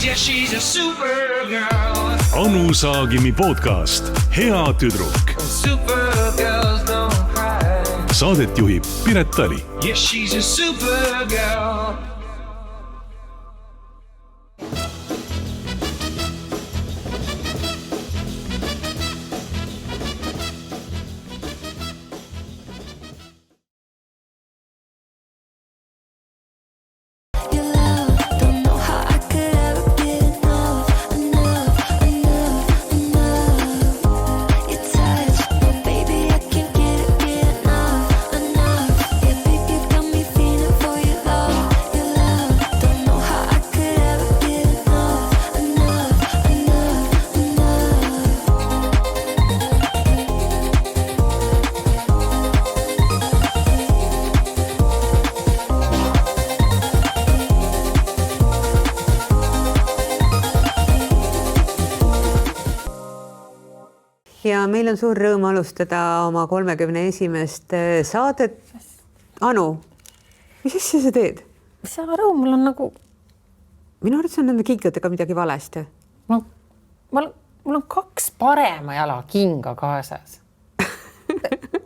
Yeah, she's a supergirl. Anu Saagimi podcast Hea tüdruk. Supergirls don't cry. Saadet juhib Piret Tali. Yeah, she's a supergirl. Ja meil on suur rõõm alustada oma 31. saadet. Anu, mis asja sa teed? Mis sa rõõm, mul on nagu... Minu arvates on nende kingadega midagi valesti. Mul on 2 parema jala kinga kaasas.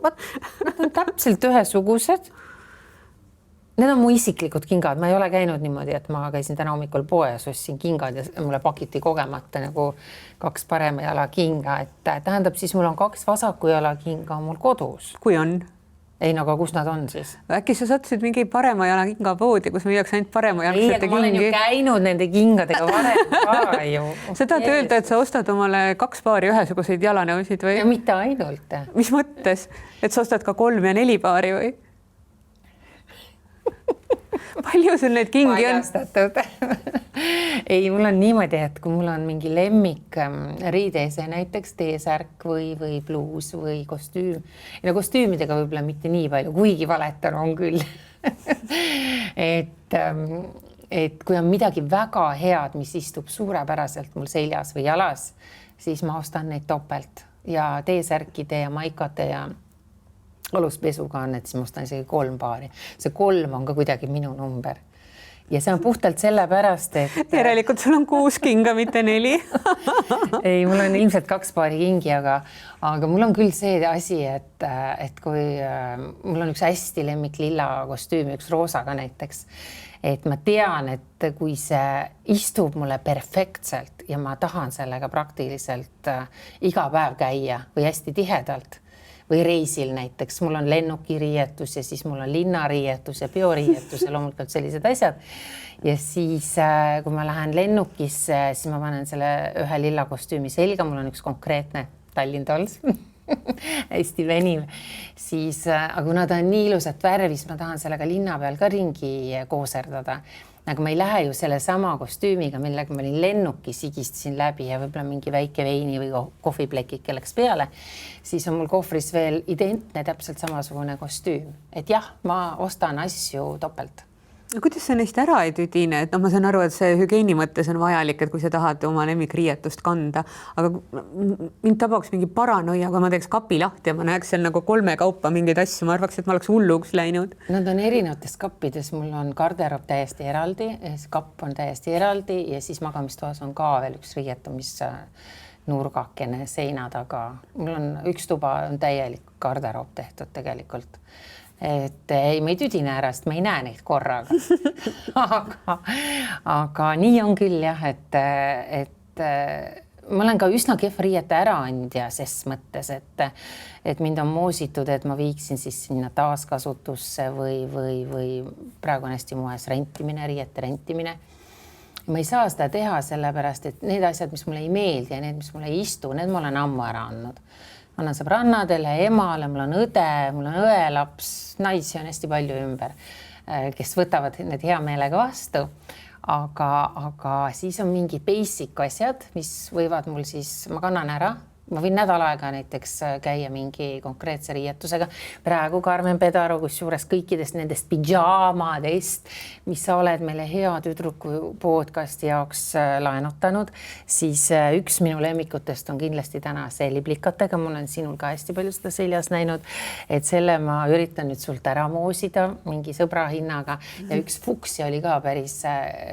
Nad on täpselt ühesugused. Need on mu isiklikud kingad. Ma ei ole käinud niimoodi, et ma käisin täna hommikul poes, ostsin kingad ja mulle pakiti kogemata nagu 2 parema jala kinga. Et tähendab, siis mul on 2 vasaku jala kinga mul kodus. Kui on? Ei, no aga kus nad on siis? Äkki sa sattusid mingi parema jala kinga poodi, kus müüakse ainult parema jalgsete kingi? Ei, ma olen ju käinud nende kingadega varem ka ju. Sa tahad öelda, et sa ostad omale 2 paari ühesuguseid jalanõusid või? Ja mitte ainult. Mis mõttes? Et sa ostad ka 3 ja 4 paari või? Palju sul neid kingi on? Ei, mul on niimoodi, et kui mul on mingi lemmik riideese, näiteks T-särk või bluus või kostüüm. Ja kostüümidega võib-olla mitte nii palju, kuigi valetan on küll. et kui on midagi väga head, mis istub suurepäraselt mul seljas või jalas, siis ma ostan neid topelt ja T-särkide ja maikate ja aluspesuga on, et siis ma ostan isegi 3 paari. See 3 on ka kuidagi minu number. Ja see on puhtalt sellepärast, et... Järelikult sul on 6 kinga, mitte 4. Ei, mul on ilmselt 2 paari kingi, aga mul on küll see asi, et kui mul on üks hästi lemmik lilla kostüümi, üks roosaga näiteks, et ma tean, et kui see istub mulle perfektselt ja ma tahan sellega praktiliselt iga päev käia või hästi tihedalt, või reisil näiteks. Mul on lennukiriietus ja siis mul on linnariietus ja bioriietus ja loomulikult sellised asjad. Ja siis, kui ma lähen lennukisse, siis ma panen selle ühe lilla kostüümi selga. Mul on üks konkreetne Tallinn Dolls, hästi veniv. Siis, aga kuna ta on nii ilusat värvis, ma tahan sellega linna peal ka ringi kooserdada. Aga ma ei lähe ju selle sama kostüümiga, millega ma olin lennukis, higistasin läbi ja võib-olla mingi väike veini või kohviplekik läks peale, siis on mul kohvris veel identne täpselt samasugune kostüüm. Et jah, ma ostan asju topelt. Kuidas sa neist ära ei tüdine? Et ma saan aru, et see hügieeni mõttes on vajalik, et kui sa tahad oma lemmikriietust kanda, aga mind tabaks mingi paranoia, kui ma teeks kapi lahti ja ma näeks seal nagu 3 kaupa mingeid asju, ma arvaks, et ma oleks hulluks läinud. Nad on erinevates kappides, mul on garderob täiesti eraldi, kapp on täiesti eraldi ja siis magamistoas on ka veel üks riietumisnurgakene seina taga. Mul on üks tuba on täielik garderob tehtud tegelikult. Et ei, ma ei tüdine ära, sest ma ei näe neid korraga. aga nii on küll jah, et ma olen ka üsna kehv riiete äraandja ses mõttes, et mind on moositud, et ma viiksin siis sinna taaskasutusse või praegu on hästi moes rentimine, riiete rentimine. Ma ei saa seda teha sellepärast, et need asjad, mis mulle ei meeldi ja need, mis mulle ei istu, need ma olen ammu ära andnud. Ma olen sõbrannadele, emale, mul on õde, mul on õelaps, naisi on hästi palju ümber, kes võtavad need hea meelega vastu. Aga siis on mingi basic asjad, mis võivad mul siis, ma kannan ära ma võin nädal aega näiteks käia mingi konkreetse riietusega. Praegu Karmen Pedaru, kusjuures kõikidest nendest pidžaamadest, mis sa oled meile Hea tüdruku podcasti jaoks laenutanud, siis üks minu lemmikutest on kindlasti täna see liblikatega. Mul on sinul ka hästi palju seda seljas näinud, et selle ma üritan nüüd sult ära moosida mingi sõbra hinnaga ja üks fuksi oli ka päris,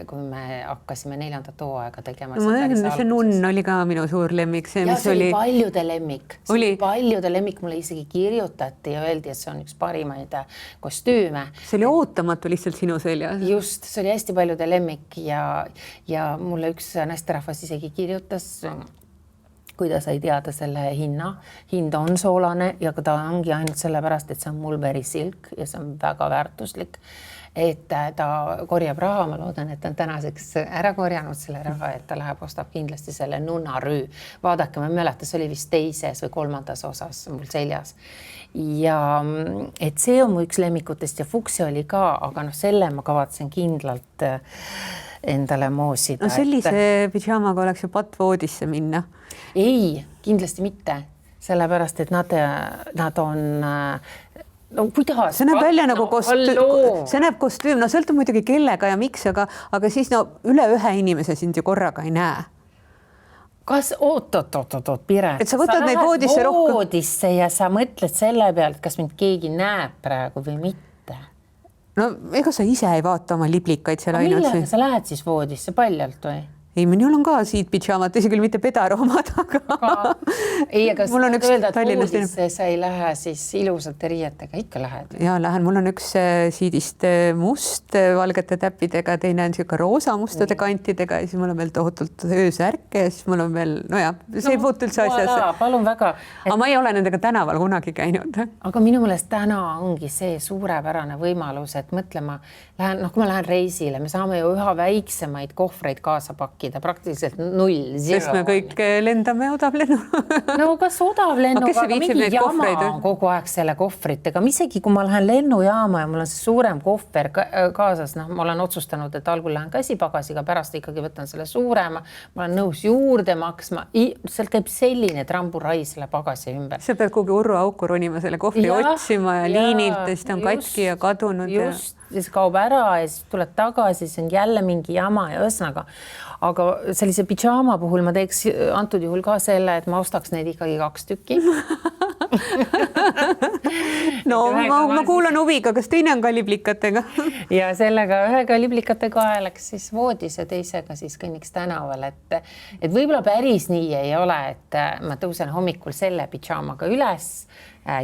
kui me hakkasime 4. hooaega tegema. See nunn oli ka minu suur lemmik, see, mis oli paljude lemmik. Paljude lemmik, mulle isegi kirjutati ja öeldi, et see on üks parimaid kostüüme. See oli ootamatu lihtsalt sinu seljas. Just, see oli hästi paljude lemmik ja mulle üks naisterahvas isegi kirjutas, kui ta sai teada selle hinna. Hind on soolane ja ta ongi ainult sellepärast, et see on Mulberry silk ja see on väga väärtuslik. Et ta korjab raha, ma loodan, et ta on tänaseks ära korjanud selle raha, et ta läheb, ostab kindlasti selle nunnarüü. Vaadake, ma mäleta, see oli vist 2. või 3. osas mul seljas. Ja et see on mu üks lemmikutest ja fuksi oli ka, aga selle ma kavatsen kindlalt endale moosida. No sellise pidžaamaga oleks ju pattvoodisse minna. Ei, kindlasti mitte. Sellepärast, et nad on... No kuidas? See näeb välja nagu see näeb kostüüm, no sõltub muidugi kellega ja miks, aga siis üle ühe inimese sind ju korraga ei näe. Kas oot, Piret, et sa võtad neid voodisse rohkem. Voodisse ja sa mõtled selle pealt, kas mind keegi näeb praegu või mitte. No ega sa ise ei vaata oma liblikaid seal ainult. Millega sa lähed siis voodisse paljalt või? Ei, minul on ka siit pidžaamat, isegi küll mitte Pedaru omad, aga... Ei, aga mul on üks öelda, et voodisse sa ei lähe siis ilusate riietega, ikka lähed? Jaa, lähen. Mul on üks siidist must valgete täppidega, teine on siuke roosa mustade kantidega ja siis mul on veel tohutult öösärke ja siis mul on veel, see ei puutu üldse asjasse. Palun väga. Aga ma ei ole nendega tänaval kunagi käinud. Aga minu meelest täna ongi see suurepärane võimalus, et mõtlema, kui ma lähen reisile, me saame ju üha väiksemaid kohvreid kaasa pakkida, praktiliselt 0. Sest me kõik lendame odavlennu. No kas odavlennuga, aga mingi jama on kogu aeg selle kohvritega. Isegi kui ma lähen lennujaama ja mul on see suurem kohver kaasas, ma olen otsustanud, et algul lähen käsipagasiga, pärast ikkagi võtan selle suurema, ma olen nõus juurde maksma. Sealt käib selline tramburai selle pagasi ümber. Sa pead kuhugi urru auku ronima selle kohvri otsima ja liinilt, siis ta on katki ja kadunud. Just, siis kaob ära ja siis tuleb tagasi, siis on jälle mingi jama ja ühesõnaga. Aga sellise pidžaama puhul ma teeks antud juhul ka selle, et ma ostaks neid ikkagi 2 tükki. No ma kuulan huviga, kas teine on ka liblikatega? Ja sellega ühega liblikatega läks siis voodis ja teisega siis kõnniks tänaval, et võib-olla päris nii ei ole, et ma tõusen hommikul selle pidžaamaga üles,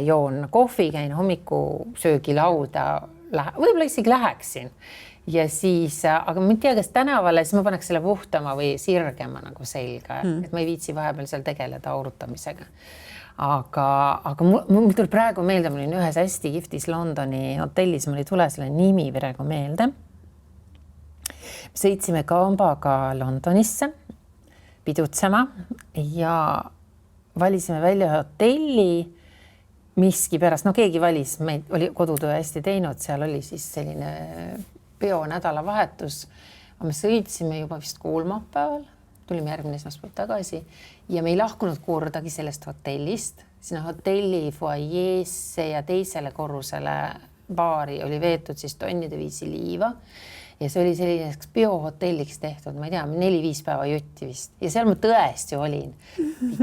joon kohvi, käin hommiku söögilauda, võib-olla isegi läheksin ja siis, aga ma ei tea, kas tänavale, siis ma paneks selle puhtama või sirgema nagu selga, et ma ei viitsi vahepeal seal tegeleda aurutamisega. Aga mul tuli praegu meelde, ma olin ühes hästi kihvtis Londoni hotellis, mul ei tule selle nimi praegu meelde. Sõitsime kambaga Londonisse pidutsema ja valisime välja hotelli miski pärast, keegi valis, me oli kodutöö hästi teinud, seal oli siis selline nädalavahetus. Me sõitsime juba vist kolmapäeval, tulime järgmine esmaspäev tagasi ja me ei lahkunud kordagi sellest hotellist. Sinna hotelli foajeesse ja teisele korrusele baari oli veetud siis tonnide viisi liiva ja see oli selliseks biohotelliks tehtud, ma ei tea, 4-5 päeva jutti vist ja seal ma tõesti olin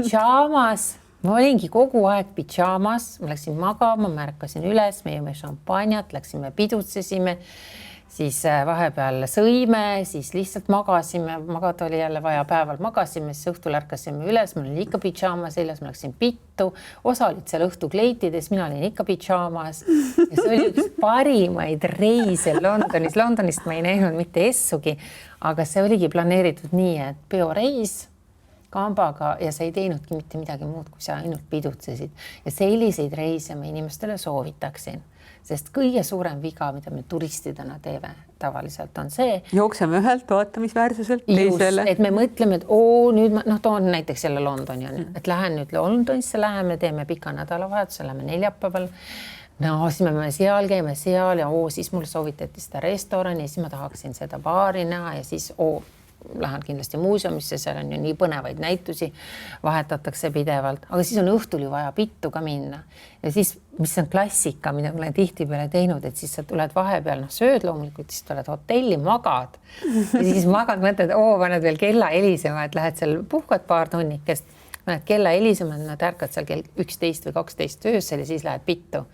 pidžaamas. Ma olingi kogu aeg pidžaamas, ma läksin magama, ma ärkasin üles, me jõime šampanjat, läksime pidutsesime, siis vahepeal sõime, siis lihtsalt magasime, magada oli jälle vaja, päeval magasime, siis õhtul ärkasime üles, mul oli ikka pidžaama seljas, ma läksin pittu, osa olid seal õhtukleitides, mina olin ikka pidžaamas ja see oli üks parimaid reise Londonis. Londonist ma ei näinud mitte essugi, aga see oligi planeeritud nii, et bioreis kambaga ja sa ei teinudki mitte midagi muud, kui sa ainult pidutsesid. Ja selliseid reise ma inimestele soovitaksin, sest kõige suurem viga, mida me turistidena teeme tavaliselt on see. Jookseme ühelt vaatamisväärsuselt teisele. Et me mõtleme, et nüüd ma toon näiteks jälle Londoni, et lähen nüüd Londonisse, läheme, teeme pika nädalavahetuse, läheme neljapäeval. No, siis me seal käime seal ja siis mul soovitati seda restorani ja siis ma tahaksin seda baari näha ja siis lähen kindlasti muuseumisse, seal on ju nii põnevaid näitusi, vahetatakse pidevalt, aga siis on õhtul ju vaja pittu ka minna. Ja siis, mis on klassika, mida ma olen tihtipeale teinud, et siis sa tuled vahepeal, sööd loomulikult, siis tuled hotelli, magad ja siis magad, mõtled, paned veel kella helisema, et lähed seal puhkad paar tunnikest, paned kella helisema, nad ärkad seal kell 11 või 12 öösel ja siis lähed pittu.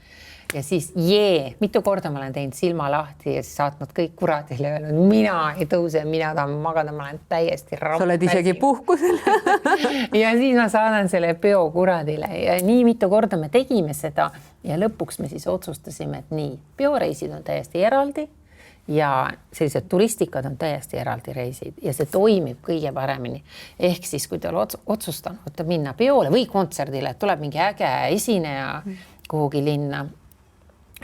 Ja siis mitu korda ma olen teinud silma lahti ja siis saatnud kõik kuradile ja öelnud, mina ei tõuse, mina tahan magada, ma olen täiesti sa oled isegi puhkusel. ja siis ma saadan selle peo kuradile ja nii mitu korda me tegime seda ja lõpuks me siis otsustasime, et nii, peoreisid on täiesti eraldi ja sellised turistikad on täiesti eraldi reisid ja see toimib kõige paremini. Ehk siis, kui te olete otsustanud minna peole või kontserdile, et tuleb mingi äge esineja kuhugi linna,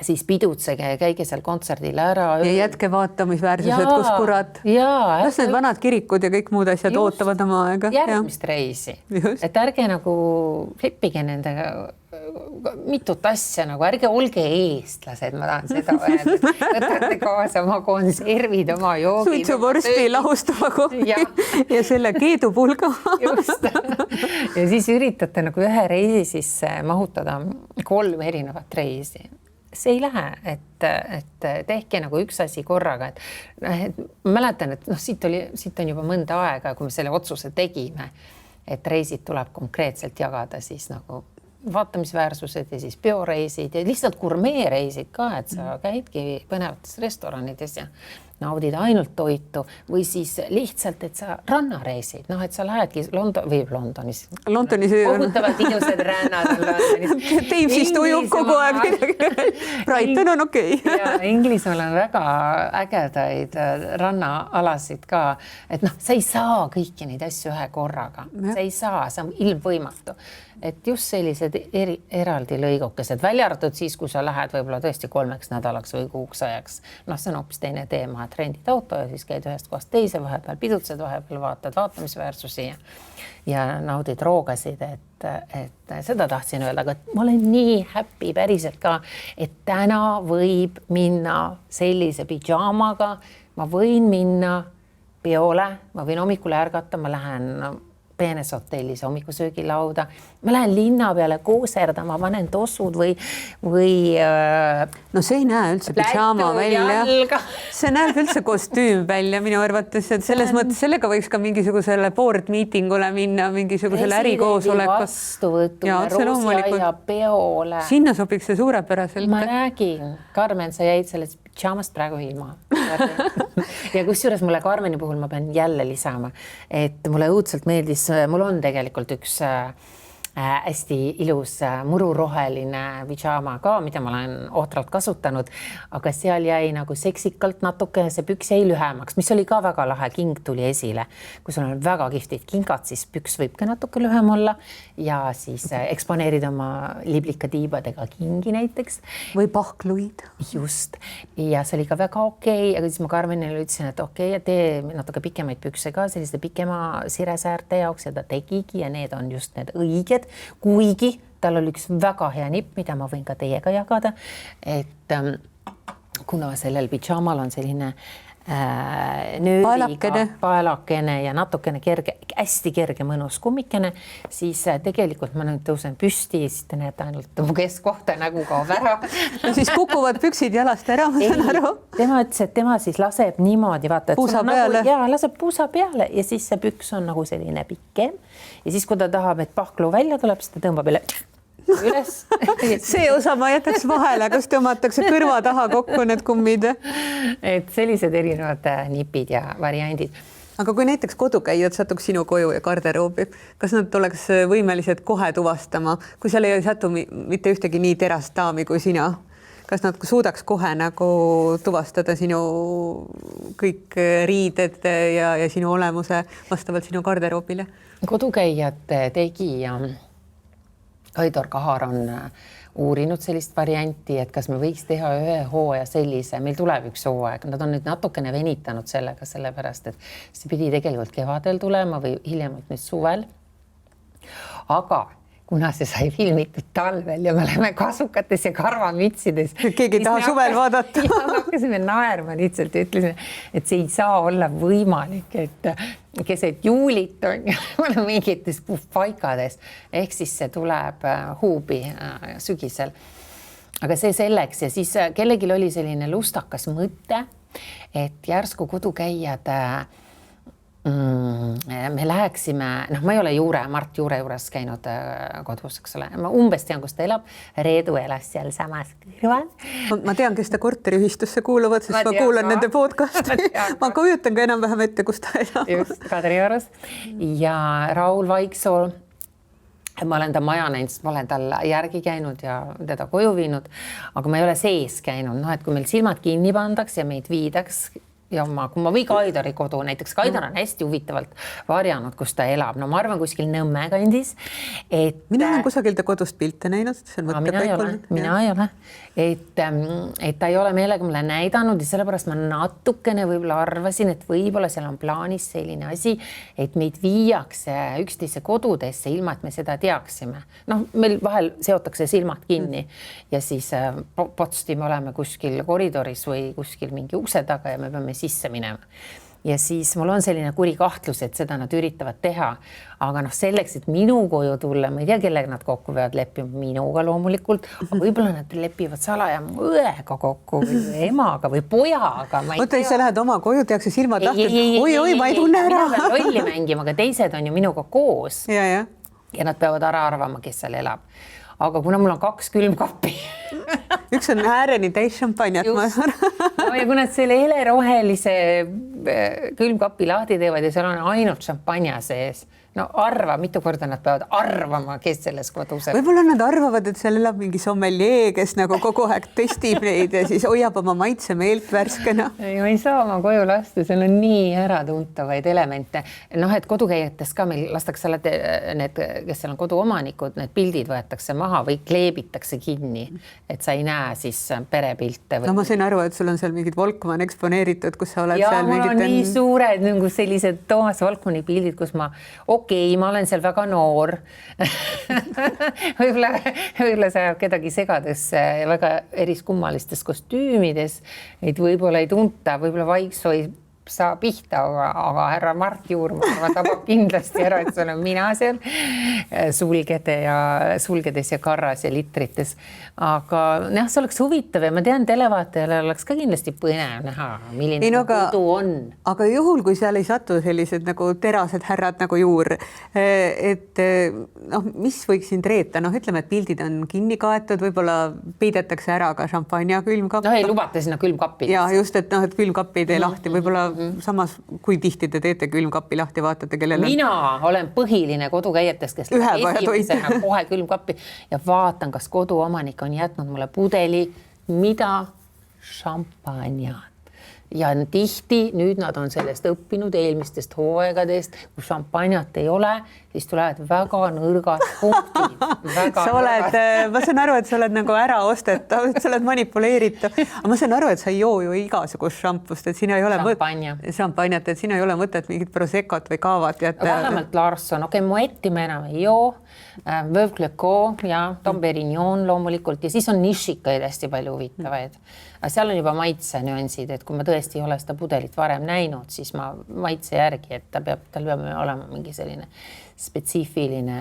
siis pidutsege ja käige seal kontserdil ära. Ja jätke vaatamisväärsused, kus kurat. Las need vanad kirikud ja kõik muud asjad ootavad oma aega. Järgmist reisi. Et ärge nagu leppige nendega mitut asja, nagu ärge olge eestlased, ma tahan seda öelda. Võtate kaasa oma konservid, oma joogi. Suitsuvorsti lahustava kohvi ja selle keedupulga. Just. Ja siis üritate nagu ühe reisi sisse mahutada 3 erinevat reisi. See ei lähe, et tehke nagu üks asi korraga. Et mäletan, et siit on juba mõnda aega, kui me selle otsuse tegime, et reisid tuleb konkreetselt jagada siis nagu vaatamisväärsused ja siis peoreisid ja lihtsalt gurmeereisid ka, et sa käidki põnevates restoranides ja naudid ainult toitu või siis lihtsalt, et sa rannareisid, et sa lähedki Londonis. Kohutavalt ilusad rännad on Londonis. Teimsist ujub kogu aeg midagi. Brighton on okei. Ja Inglismaal on väga ägedaid rannaalasid ka, et sa ei saa kõiki neid asju ühe korraga. Sa ei saa, see on ilmvõimatu. Et just sellised eraldi lõigukesed, välja arvatud siis, kui sa lähed võib-olla tõesti 3 nädalaks või kuuks ajaks. See on hoopis teine teema, et rendid auto ja siis käid ühest kohast teise, vahepeal pidutsed, vahepeal vaatad vaatamisväärsusi ja naudid roogasid, et seda tahtsin öelda, aga ma olen nii happy päriselt ka, et täna võib minna sellise pidžaamaga, ma võin minna peole, ma võin hommikul ärgata, ma lähen peenes hotellis hommikusöögilauda. Ma lähen linna peale kooserdama, panen tossud või no see ei näe üldse pidžaama välja. See näeb üldse kostüüm välja minu arvates, et selles mõttes sellega võiks ka mingisugusele board meetingule minna, mingisugusele ärikoosolekut. Vastuvõtule, Roosiaia peole. Sinna sobiks see suurepäraselt. Ma räägin, Karmen, sa jäid sellest pidžaamast praegu ilma. Ja kusjuures mulle Karmeni puhul ma pean jälle lisama, et mulle õudselt meeldis, mul on tegelikult üks hästi ilus mururoheline pidžaama ka, mida ma olen ohtralt kasutanud, aga seal jäi nagu seksikalt natuke, see püks jäi lühemaks, mis oli ka väga lahe, king tuli esile. Kui sul on väga kihvtid kingad, siis püks võib ka natuke lühem olla ja siis eksponeerid oma liblikatiibadega kingi näiteks. Või pahkluid. Just. Ja see oli ka väga okei, aga siis ma Karmenile ütlesin, et okei, tee natuke pikemaid pükse ka selliste pikema siresäärte jaoks ja ta tegigi ja need on just need õiged. Kuigi tal oli üks väga hea nipp, mida ma võin ka teiega jagada, et kuna sellel pidžaamal on selline nööriga paelakene ja natukene kerge, hästi kerge mõnus kummikene, siis tegelikult ma nüüd tõusen püsti ja siis te näete ainult mu keskkohta nägu kaob ära. No siis kukuvad püksid jalast ära, ma saan aru. Tema ütles, et tema siis laseb niimoodi, vaata, puusa peale. Ja laseb puusa peale ja siis see püks on nagu selline pikem ja siis, kui ta tahab, et pahklu välja tuleb, siis ta tõmbab üles. See osa ma jätaks vahele, kas tõmmatakse kõrva taha kokku need kummid. Et sellised erinevad nipid ja variandid. Aga kui näiteks kodukäijad satuks sinu koju ja garderoobi, kas nad oleks võimelised kohe tuvastama, kui seal ei satu mitte ühtegi nii terast daami kui sina? Kas nad suudaks kohe nagu tuvastada sinu kõik riided ja sinu olemuse vastavalt sinu garderoobile? Kodukäijad tegija Kaidor Kahar on uurinud sellist varianti, et kas me võiks teha ühe hooaja sellise, meil tuleb üks hooaeg, nad on nüüd natukene venitanud sellega, sellepärast, et see pidi tegelikult kevadel tulema või hiljemalt nüüd suvel. Aga kuna see sai filmitud talvel ja me oleme kasukates ja karvamütsides. Keegi ei taha suvel vaadata. Ja me hakkasime naerma lihtsalt ja ütlesime, et see ei saa olla võimalik, et keset juulit on ja me oleme mingites paikades. Ehk siis see tuleb huubi sügisel. Aga see selleks ja siis kellelgi oli selline lustakas mõte, et järsku kodukäijad me läheksime, ma ei ole Mart Juure juures käinud kodus, eks ole. Ma umbes tean, kus ta elab. Reedu elas seal samas kõrval. Ma tean, kes ta korteriühistusse kuuluvad, sest ma kuulan nende podcasti. Ma kujutan ka enam-vähem ette, kus ta elab. Just, Kadriorus. Ja Raul Vaiksoo. Ma olen ta maja näinud, sest ma olen tal järgi käinud ja teda koju viinud, aga ma ei ole sees käinud. Et kui meil silmad kinni pandaks ja meid viidaks või Kaidari kodu, näiteks Kaidar on hästi huvitavalt varjanud, kus ta elab. No ma arvan kuskil Nõmme kandis. Mina olen kusagil ta kodust pilte näinud. Mina ei ole. Et ta ei ole meelega mulle näidanud ja sellepärast ma natukene võib-olla arvasin, et võib-olla seal on plaanis selline asi, et meid viiakse üksteise kodudesse ilma, et me seda teaksime. Meil vahel seotakse silmad kinni ja siis potsti me oleme kuskil koridoris või kuskil mingi ukse taga ja me peame sisse minema. Ja siis mul on selline kuri kahtlus, et seda nad üritavad teha. Aga selleks, et minu koju tulla, ma ei tea, kellega nad kokku peavad leppima, minuga loomulikult, võib-olla nad lepivad salaja õega kokku või emaga või pojaga. Oota, sa lähed oma koju, tehakse silmad lahti. Oi, ma ei tunne ära. Mina pean rolli mängima, aga teised on ju minuga koos. Ja nad peavad ära arvama, kes seal elab. Aga kuna mul on 2 külmkappi. Üks on ääreni täis šampanjat. Ja kui nad selle helerohelise külmkapi lahti teevad ja seal on ainult šampanja sees, arva, mitu korda nad peavad arvama, kes selles kodus on. Võib-olla nad arvavad, et seal elab mingi sommelier, kes kogu aeg testib neid ja siis hoiab oma maitse meelt värskena. Ma ei saa oma koju lasta, seal on nii äratuntavaid elemente. Et kodukäijatest ka meil lastakse alati need, kes seal on koduomanikud, need pildid võetakse maha või kleebitakse kinni, et sa ei näe siis perepilte. Ma sain aru, et sul on seal mingid Volkmann eksponeeritud, kus sa oled seal mul on nii suured sellised Toomas Volkmanni pildid, kus ma ma olen seal väga noor. võib-olla see ajab kedagi segadesse ja väga eriskummalistes kostüümides, et võib-olla ei tunta, võib-olla Vaiksoo ei saa pihta, aga härra Mart Juurma tabab kindlasti ära, et see olen mina seal sulgedes ja karras ja litrites. Aga see oleks huvitav ja ma tean, televaatajale oleks ka kindlasti põnev näha, milline kodu on. Aga juhul, kui seal ei satu sellised terased härrad nagu Juur, et mis võiks sind reeta? Ütleme, et pildid on kinni kaetud, võib-olla peidetakse ära ka šampanja külmkapp. Ei lubata sinna külmkappi. Ja just, et külmkappi ei tee lahti, võib-olla samas, kui tihti te teete külmkappi lahti, vaatate, kellel on... Mina olen põhiline kodukäijatest, kes esimesena kohe külmkappi ja vaatan, kas koduomanik on jätnud mulle pudeli, mida šampanjat. Ja tihti nüüd nad on sellest õppinud eelmistest hooaegadest, kui šampanjat ei ole, siis tulevad väga nõrgad punktid. Ma saan aru, et sa oled ära ostetav, et sa oled manipuleeritav. Aga ma saan aru, et sa ei joo ju igasugust šampust, et siin ei ole šampanjat, et siin ei ole mõtet mingit prosekot või kaavat jätta. Vähemalt Larson, Moetti me enam ei joo, Veuve Clicquot ja Dom Perignon loomulikult ja siis on nišikaid hästi palju huvitavaid. Aga seal on juba maitse nüansid, et kui ma tõesti ei ole seda pudelit varem näinud, siis ma maitse järgi, et tal peab olema mingi selline spetsiifiline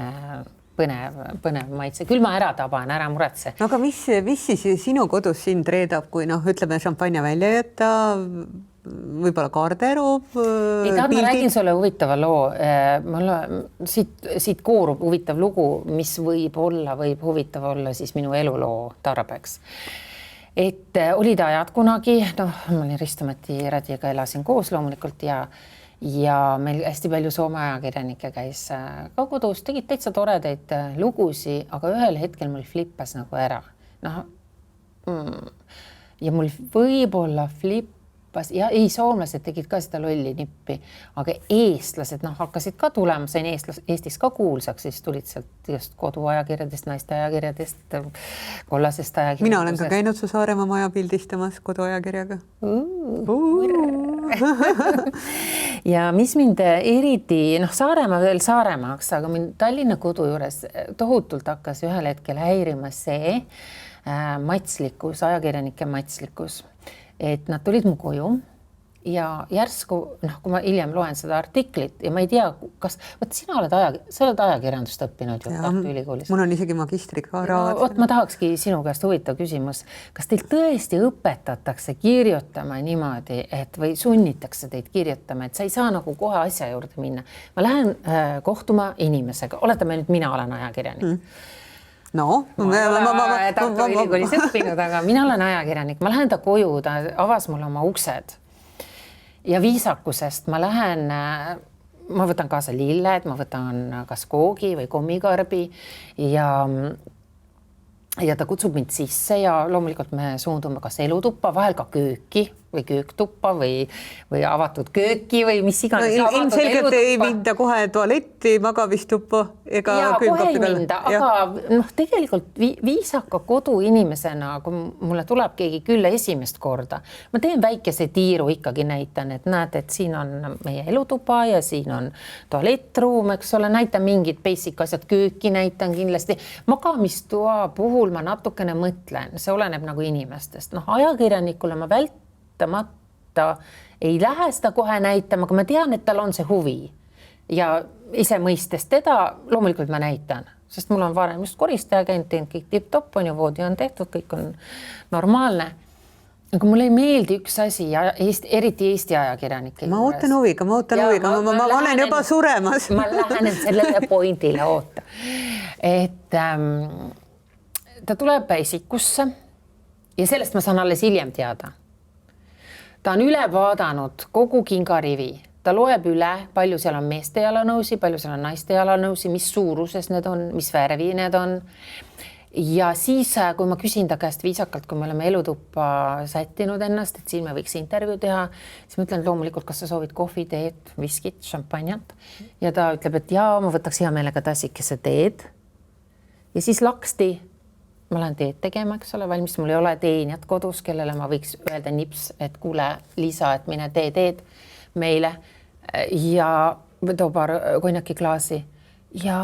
põnev maitse. Küll ma ära taban, ära muretse. Aga mis siis sinu kodus sind reedab, kui ütleme šampanja välja jätta, võib-olla garderoob? Ma räägin sulle huvitava loo. Siit koorub huvitav lugu, mis võib huvitav olla siis minu eluloo tarbeks. Et olid ajad kunagi, ma olin Ristomati Radiga elasin koos loomulikult ja meil hästi palju Soome ajakirjanikke käis ka kodus, tegid täitsa toredaid lugusi, aga ühel hetkel mul flippas ära. Ja mul võib-olla flippas, ja ei, soomlased tegid ka seda lolli nippi, aga eestlased hakkasid ka tulema, sain Eestis ka kuulsaks, siis tulid sealt just koduajakirjadest, naiste ajakirjadest, kollasest ajakirjadest. Mina olen ka käinud su Saaremaa maja pildistamas koduajakirjaga. ja mis mind eriti, Saaremaa veel Saaremaaks, aga mind Tallinna kodu juures tohutult hakkas ühel hetkel häirima see matslikkus, ajakirjanike matslikkus, et nad tulid mu koju ja järsku, kui ma hiljem loen seda artiklit ja ma ei tea, kas, sa oled ajakirjandust õppinud ju Tartu Ülikoolis. Mul on isegi magistrikraad. Ma tahakski sinu käest huvitav küsimus. Kas teil tõesti õpetatakse kirjutama niimoodi, või sunnitakse teid kirjutama, et sa ei saa nagu kohe asja juurde minna? Ma lähen kohtuma inimesega, oletame nüüd mina olen ajakirjanik. Tartu Ülikoolis õppinud, aga mina olen ajakirjanik. Ma lähen ta koju, ta avas mulle oma uksed. Ja viisakusest ma lähen, ma võtan kaasa lilled, ma võtan kas koogi või kommikarbi ja ta kutsub mind sisse ja loomulikult me suundume kas elutuppa, vahel ka kööki või kööktuppa või avatud kööki või mis iganes. Ilmselgelt ei minda kohe tualetti, magamistuppa ega külmkapi peale. Aga tegelikult viisaka koduinimesena, kui mulle tuleb keegi külla esimest korda, ma teen väikese tiiru ikkagi näitan, et näed, et siin on meie elutupa ja siin on tualettruum, eks ole, näitan mingid basic asjad, kööki näitan kindlasti. Magamistoa puhul ma natukene mõtlen, see oleneb nagu inimestest. Ajakirjanikule ma ei lähe seda kohe näitama, aga ma tean, et tal on see huvi ja ise mõistes teda loomulikult ma näitan, sest mul on varem just koristaja käinud, kõik tipp-topp on ju, voodi on tehtud, kõik on normaalne. Aga mulle ei meeldi üks asi, eriti Eesti ajakirjanike. Ma ootan huviga, ma olen juba suremas. Ma lähen sellele pointile oota. Et ta tuleb esikusse ja sellest ma saan alles hiljem teada. Ta on üle vaadanud kogu kingarivi, ta loeb üle, palju seal on meeste jalanõusi, palju seal on naiste jalanõusi, mis suuruses need on, mis värvi need on. Ja siis, kui ma küsin ta käest viisakalt, kui me oleme elutuppa sättinud ennast, et siin me võiks intervjuu teha, siis ma ütlen loomulikult, kas sa soovid kohvi, teed, viskit, šampanjat. Ja ta ütleb, et jaa, ma võtaks hea meelega tassikese teed. Ja siis laksti ma lähen teed tegema, eks ole, valmis, mul ei ole teenijat kodus, kellele ma võiks öelda nips, et kuule, Liisa, et mine teed meile ja too paar konjakiklaasi ja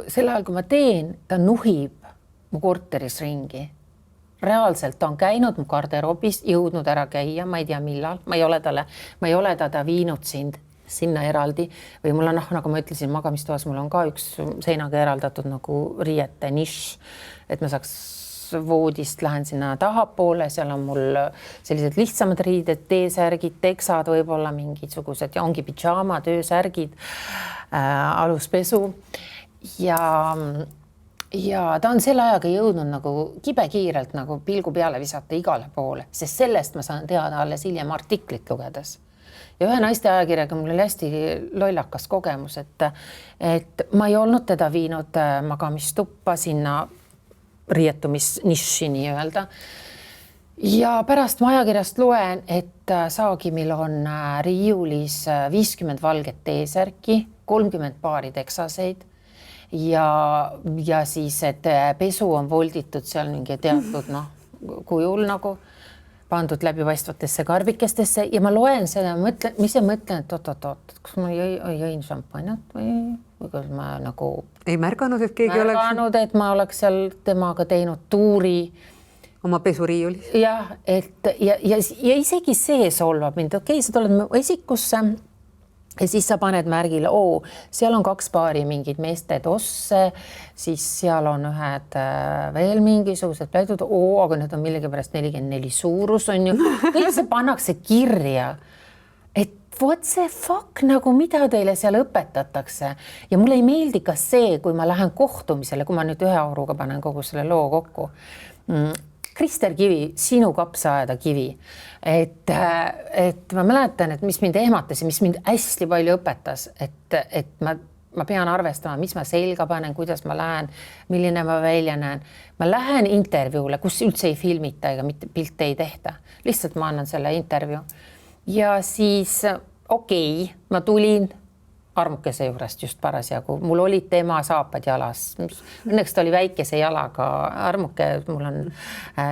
sel ajal, kui ma teen, ta nuhib mu korteris ringi. Reaalselt ta on käinud mu garderoobis, jõudnud ära käia, ma ei tea millal, ma ei ole ta viinud sinna eraldi või mul on, nagu ma ütlesin, magamistoas mul on ka üks seinaga eraldatud nagu riiete nišš, et ma saaks voodist, lähen sinna tahapoole, seal on mul sellised lihtsamad riided, teesärgid, teksad, võib-olla mingisugused ja ongi pidžaama, töösärgid, aluspesu ja ta on selle ajaga jõudnud nagu kibekiirelt nagu pilgu peale visata igale poole, sest sellest ma saan teada alles hiljem artiklit lugedes. Ja ühe naiste ajakirjaga mul oli hästi lollakas kogemus, et ma ei olnud teda viinud magamistuppa sinna riietumisniši nii-öelda. Ja pärast ma ajakirjast loen, et Saagimil on riiulis 50 valget teesärki, 30 paari teksaseid ja siis, et pesu on volditud seal mingi teatud kujul nagu pandud läbipaistvatesse karbikestesse ja ma loen seda, mõtlen, et oot, kas ma jõin šampanjat või kas ma nagu ei märganud, et keegi oleks et ma oleks seal temaga teinud tuuri oma pesuriiulis. Jah, ja isegi see solvab mind. Okei, sa tuled esikusse ja siis sa paned märgile, seal on 2 paari mingid meeste tosse, siis seal on ühed veel mingisugused pläidud, aga need on millegipärast 44 suurus on ju. Kõik see pannakse kirja, et what the fuck, nagu mida teile seal õpetatakse. Ja mulle ei meeldi ka see, kui ma lähen kohtumisele, kui ma nüüd ühe auruga panen kogu selle loo kokku. Krister Kivi, sinu kapsaaeda Kivi, et ma mäletan, et mis mind ehmatas ja mis mind hästi palju õpetas, et ma pean arvestama, mis ma selga panen, kuidas ma lähen, milline ma välja näen. Ma lähen intervjuule, kus üldse ei filmita ega mitte pilte ei tehta. Lihtsalt ma annan selle intervju. Ja siis ma tulin, armukese juurest just parasjagu, mul olid tema saapad jalas. Õnneks ta oli väikese jalaga armuke, mul on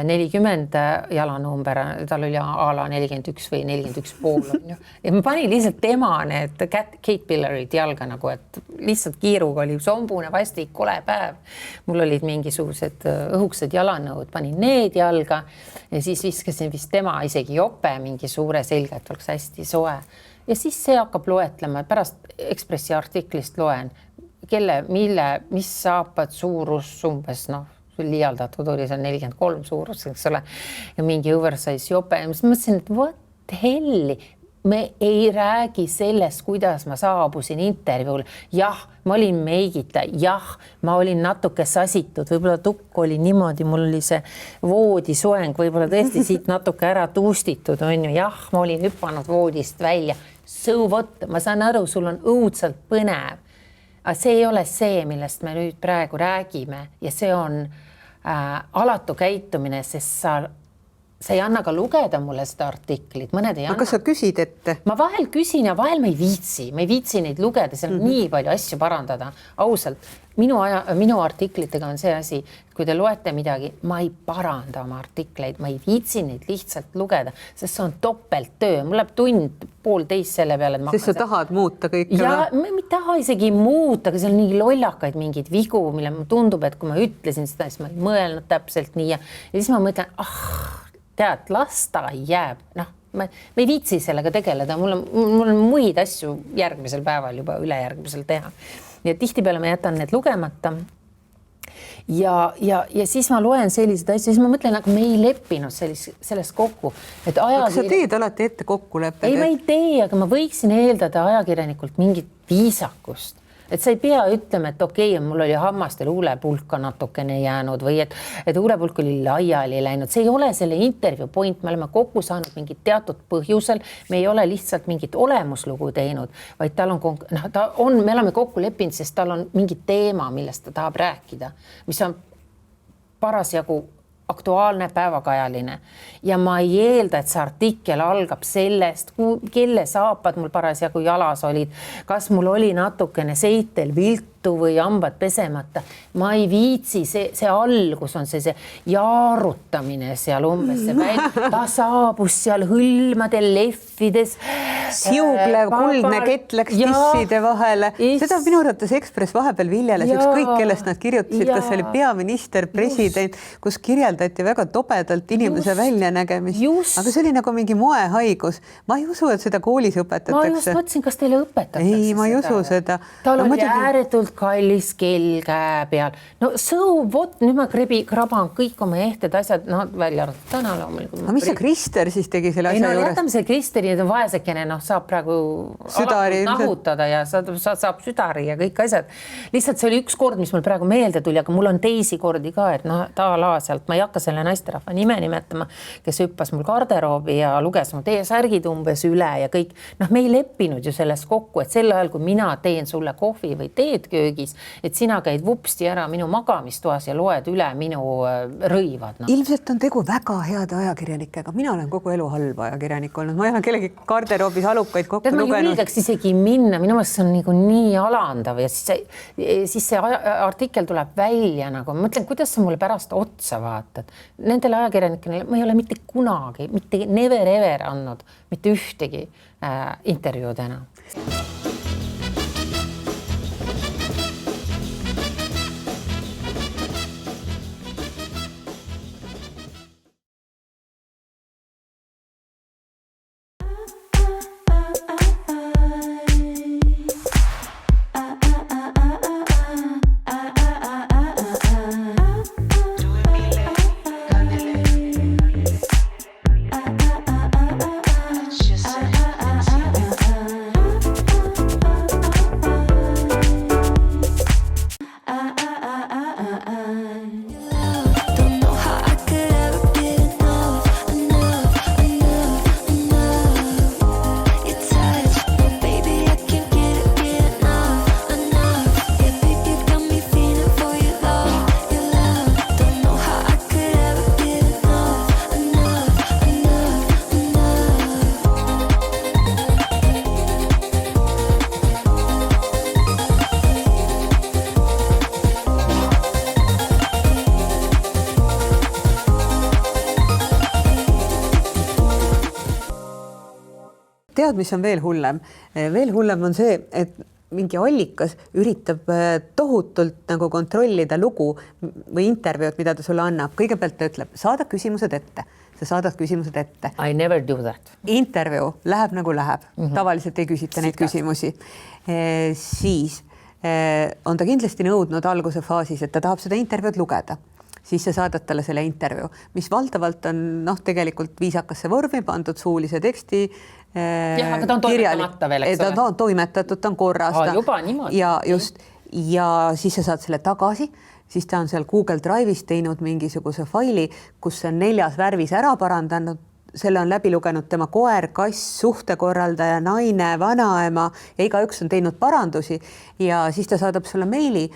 40 jalanumber, tal oli a la 41 või 41 pool. Ja ma panin lihtsalt tema need Caterpillarid jalga nagu, et lihtsalt kiiruga oli sombune, vastik, kole päev. Mul olid mingisugused õhuksed jalanõud, panin need jalga ja siis viskasin vist tema isegi jope mingi suure selga, et oleks hästi soe. Ja siis see hakkab loetlema, pärast Ekspressi artiklist loen, mis saapad suurus umbes, liialdatud oli see 43 suurus, eks ole, ja mingi oversize jope. Ja siis mõtlesin, et what helli, me ei räägi sellest, kuidas ma saabusin intervjuule. Jah, ma olin meigita, jah, ma olin natuke sasitud, võib-olla tukk oli niimoodi, mul oli see voodisoeng, võib-olla tõesti siit natuke ära tuustitud, on ju, jah, ma olin hüpanud voodist välja. So what, ma saan aru, sul on õudselt põnev, aga see ei ole see, millest me nüüd praegu räägime ja see on alatu käitumine, sest sa ei anna ka lugeda mulle seda artiklit, mõned ei anna. Aga kas sa küsid ette? Ma vahel küsin ja vahel ma ei viitsi neid lugeda, seal on nii palju asju parandada, ausalt. Minu artiklitega on see asi, kui te loete midagi, ma ei paranda oma artikleid, ma ei viitsi neid lihtsalt lugeda, sest see on topelttöö, mul läheb tund, poolteist selle peale. Sest sa tahad muuta kõike? Ja ma ei taha isegi muuta, aga seal on nii lollakaid mingid vigu, mille mulle tundub, et kui ma ütlesin seda, siis ma ei mõelnud täpselt nii ja siis ma mõtlen, tead, lasta jääb, ma ei viitsi sellega tegeleda, mul on muid asju järgmisel päeval juba ülejärgmisel teha. Ja tihtipeale ma jätan need lugemata ja siis ma loen sellised asju, siis ma mõtlen, aga me ei leppinud sellest kokku. Kas sa teed alati ette kokkulepped? Ei, ma ei tee, aga ma võiksin eeldada ajakirjanikult mingit viisakust. Et sa ei pea ütlema, et okei, mul oli hammastel huulepulka natukene jäänud või et huulepulk oli laiali läinud. See ei ole selle intervjuu point, me oleme kokku saanud mingit teatud põhjusel, me ei ole lihtsalt mingit olemuslugu teinud, vaid tal on, me oleme kokku leppinud, sest tal on mingi teema, millest ta tahab rääkida, mis on parasjagu aktuaalne, päevakajaline ja ma ei eelda, et see artikkel algab sellest, kelle saapad mul parasjagu jalas olid, kas mul oli natukene seitel viltu või hambad pesemata. Ma ei viitsi, see algus on see jaarutamine seal umbes, ta saabus seal hõlmadel lehvides. Siuglev kuldne kett läks tisside vahele. Seda minu arvates Ekspress vahepeal viljeles ükskõik, kellest nad kirjutasid, kas oli peaminister, president, kus kirjeldati väga tobedalt inimese väljanägemist. Aga see oli nagu mingi moehaigus. Ma ei usu, et seda koolis õpetatakse. Ma just mõtlesin, kas teile õpetatakse seda? Ei, ma ei usu seda. Tal oli ääretult kallis kell käe peal. No nüüd ma kraban kõik oma ehted asjad, välja arvatud täna loomulikult. Aga mis see Krister siis tegi selle asja juures? Jätame see Kristeri, need on vaesekene, saab praegu nahutada ja saab südari ja kõik asjad. Lihtsalt see oli üks kord, mis mul praegu meelde tuli, aga mul on teisi kordi ka, et ta laasjalt, ma ei hakka selle naisterahva nime nimetama, kes hüppas mul garderoobi ja luges mu teie särgid umbes üle ja kõik. Me ei leppinud ju sellest kokku, et sel ajal, kui mina teen sulle kohvi või teed köögis, et sina käid vupsti ära minu magamistoas ja loed üle minu rõivad. Ilmselt on tegu väga heade ajakirjanikega. Mina olen kogu elu halb ajakirjanik olnud. Ma ei ole kellegi garderoobis alukaid kokku lugenud. Ma julgeks isegi minna, minu meelest see on nii alandav ja siis see artikkel tuleb välja nagu. Ma mõtlen, kuidas sa mulle pärast otsa vaatad. Nendele ajakirjanikele ma ei ole mitte kunagi, mitte never ever andnud mitte ühtegi intervjuud enam. tead, mis on veel hullem? Veel hullem on see, et mingi allikas üritab tohutult nagu kontrollida lugu või intervjuud, mida ta sulle annab. Kõigepealt ta ütleb, saada küsimused ette. Sa saadad küsimused ette. I never do that. Intervjuu läheb nagu läheb. Tavaliselt ei küsita neid küsimusi. Siis on ta kindlasti nõudnud alguse faasis, et ta tahab seda intervjuud lugeda. Siis sa saadad talle selle intervjuu, mis valdavalt on tegelikult viisakasse vormi pandud suulise teksti. Aga ta on toimetamata veel, eks ole? Ta on toimetatud, ta on korras. Juba niimoodi. Ja siis sa saad selle tagasi, siis ta on seal Google Drive'is teinud mingisuguse faili, kus see on 4 värvis ära parandanud. Selle on läbi lugenud tema koer, kass, suhtekorraldaja, naine, vanaema ja igaüks on teinud parandusi ja siis ta saadab sulle meili,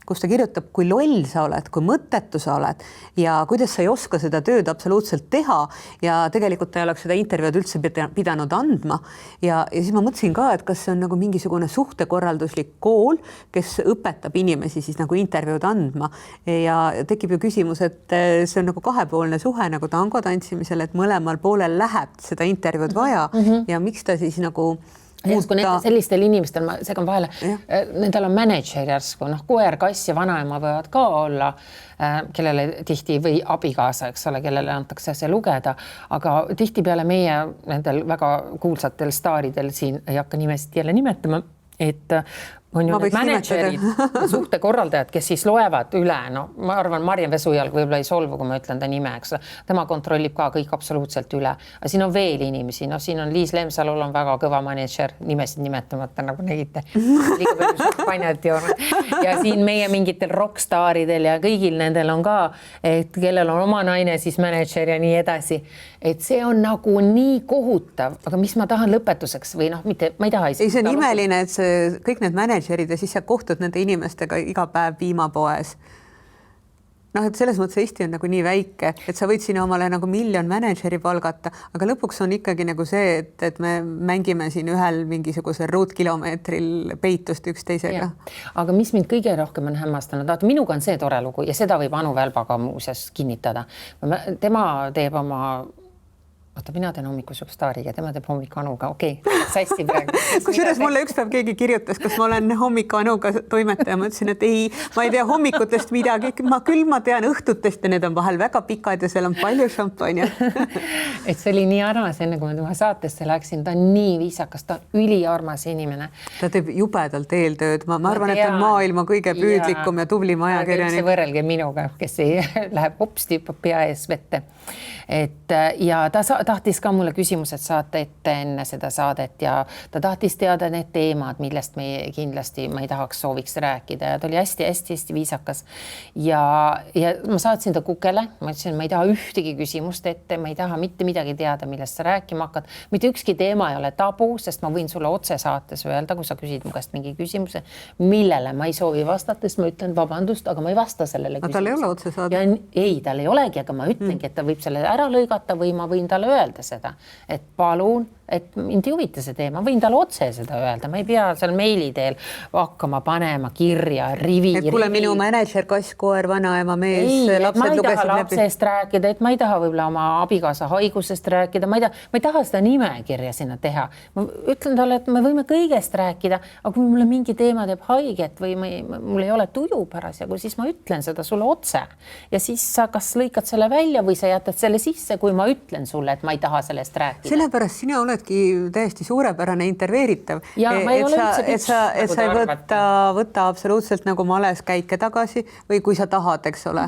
kus ta kirjutab, kui loll sa oled, kui mõttetu sa oled ja kuidas sa ei oska seda tööd absoluutselt teha ja tegelikult ta ei oleks seda intervjuud üldse pidanud andma. Ja siis ma mõtlesin ka, et kas see on nagu mingisugune suhtekorralduslik kool, kes õpetab inimesi siis nagu intervjuud andma ja tekib ju küsimus, et see on nagu kahepoolne suhe nagu tango tantsimisel, et mõlemal poolel läheb seda intervjuud vaja ja miks ta siis nagu sellistel inimestel, ma segan vahele, nendel on manager järsku, koer, kass ja vanaema võivad ka olla, kellele tihti või abikaasa, eks ole, kellele antakse see lugeda, aga tihtipeale meie nendel väga kuulsatel staaridel siin ei hakka nimesid jälle nimetama, et on ju need managerid, suhtekorraldajad, kes siis loevad üle, ma arvan, Marjan Vesujalg võib-olla ei solvu, kui ma ütlen ta nime, eks tema kontrollib ka kõik absoluutselt üle, aga siin on veel inimesi, siin on Liis Lemsalul on väga kõva manager, nimesid nimetamata nagu nägite, liiga palju šampanjat joonud ja siin meie mingitel rockstaaridel ja kõigil nendel on ka, et kellel on oma naine, siis manager ja nii edasi, et see on nagu nii kohutav, aga mis ma tahan lõpetuseks või mitte, ma ei taha ei, see on imeline, et see kõik need managerid ja siis sa kohtud nende inimestega iga päev piimapoes. Et selles mõttes Eesti on nagu nii väike, et sa võid siin omale nagu 1 000 000 manageri palgata, aga lõpuks on ikkagi nagu see, et me mängime siin ühel mingisugusel ruutkilomeetril peitust üksteisega. Aga mis mind kõige rohkem on hämmastanud, minuga on see tore lugu ja seda võib Anu Välbaga muuseas kinnitada. Tema teeb oma mina teen hommikusup staariga, tema teeb hommik Anuga, sassi praegu. Kusjuures mulle üks päev keegi kirjutas, kas ma olen hommik Anuga toimetaja, ma ütlesin, et ei, ma ei tea hommikutest midagi, ma tean õhtutest ja need on vahel väga pikad ja seal on palju šampanja. Et see oli nii armas, enne kui ma tema saatesse läksin, ta on nii viisakas, ta on üliarmas inimene. Ta teeb jubedalt eeltööd, ma arvan, et on maailma kõige püüdlikum ja tublim ajakirjanik. See võrrelge minuga, kes ei läheb hopsti pea ees vette. Ja ta tahtis ka mulle küsimused saata ette enne seda saadet ja ta tahtis teada need teemad, millest me kindlasti ma ei tahaks sooviks rääkida ja ta oli hästi-hästi viisakas ja ma saatsin ta kukele, ma ütlesin, ma ei taha ühtegi küsimust ette, ma ei taha mitte midagi teada, millest sa rääkima hakkad, mitte ükski teema ei ole tabu, sest ma võin sulle otse saates öelda, kui sa küsid mu käest mingi küsimuse, millele ma ei soovi vastata, sest ma ütlen vabandust, aga ma ei vasta sellele küsimusele. Tal ei ole otse saada? Ei, tal ei olegi, aga ma ütlengi, et ta võib selle ära lõigata või ma võin talle öelda seda, et palun, et mind ei huvita see teema, võin talle otse seda öelda, ma ei pea seal meili teel hakkama panema kirja, rivi. Et kuule minu manager, kass, koer, vanaema, mees, lapsed ma ei taha lugesid lapsest rääkida, et ma ei taha võib-olla oma abikaasa haigusest rääkida, ma ei taha seda nimekirja sinna teha. Ma ütlen talle, et me võime kõigest rääkida, aga kui mulle mingi teema teeb haiget või mul ei ole tuju parasjagu, siis ma ütlen seda sulle otse ja siis sa kas lõikad selle välja või sa jätad selle sisse, kui ma ütlen sulle, et ma ei taha sellest rääkida. Sellepärast sina oledki täiesti suurepärane interveeritav. Ja ma ei ole et sa ei võta absoluutselt nagu males käike tagasi või kui sa tahad, eks ole.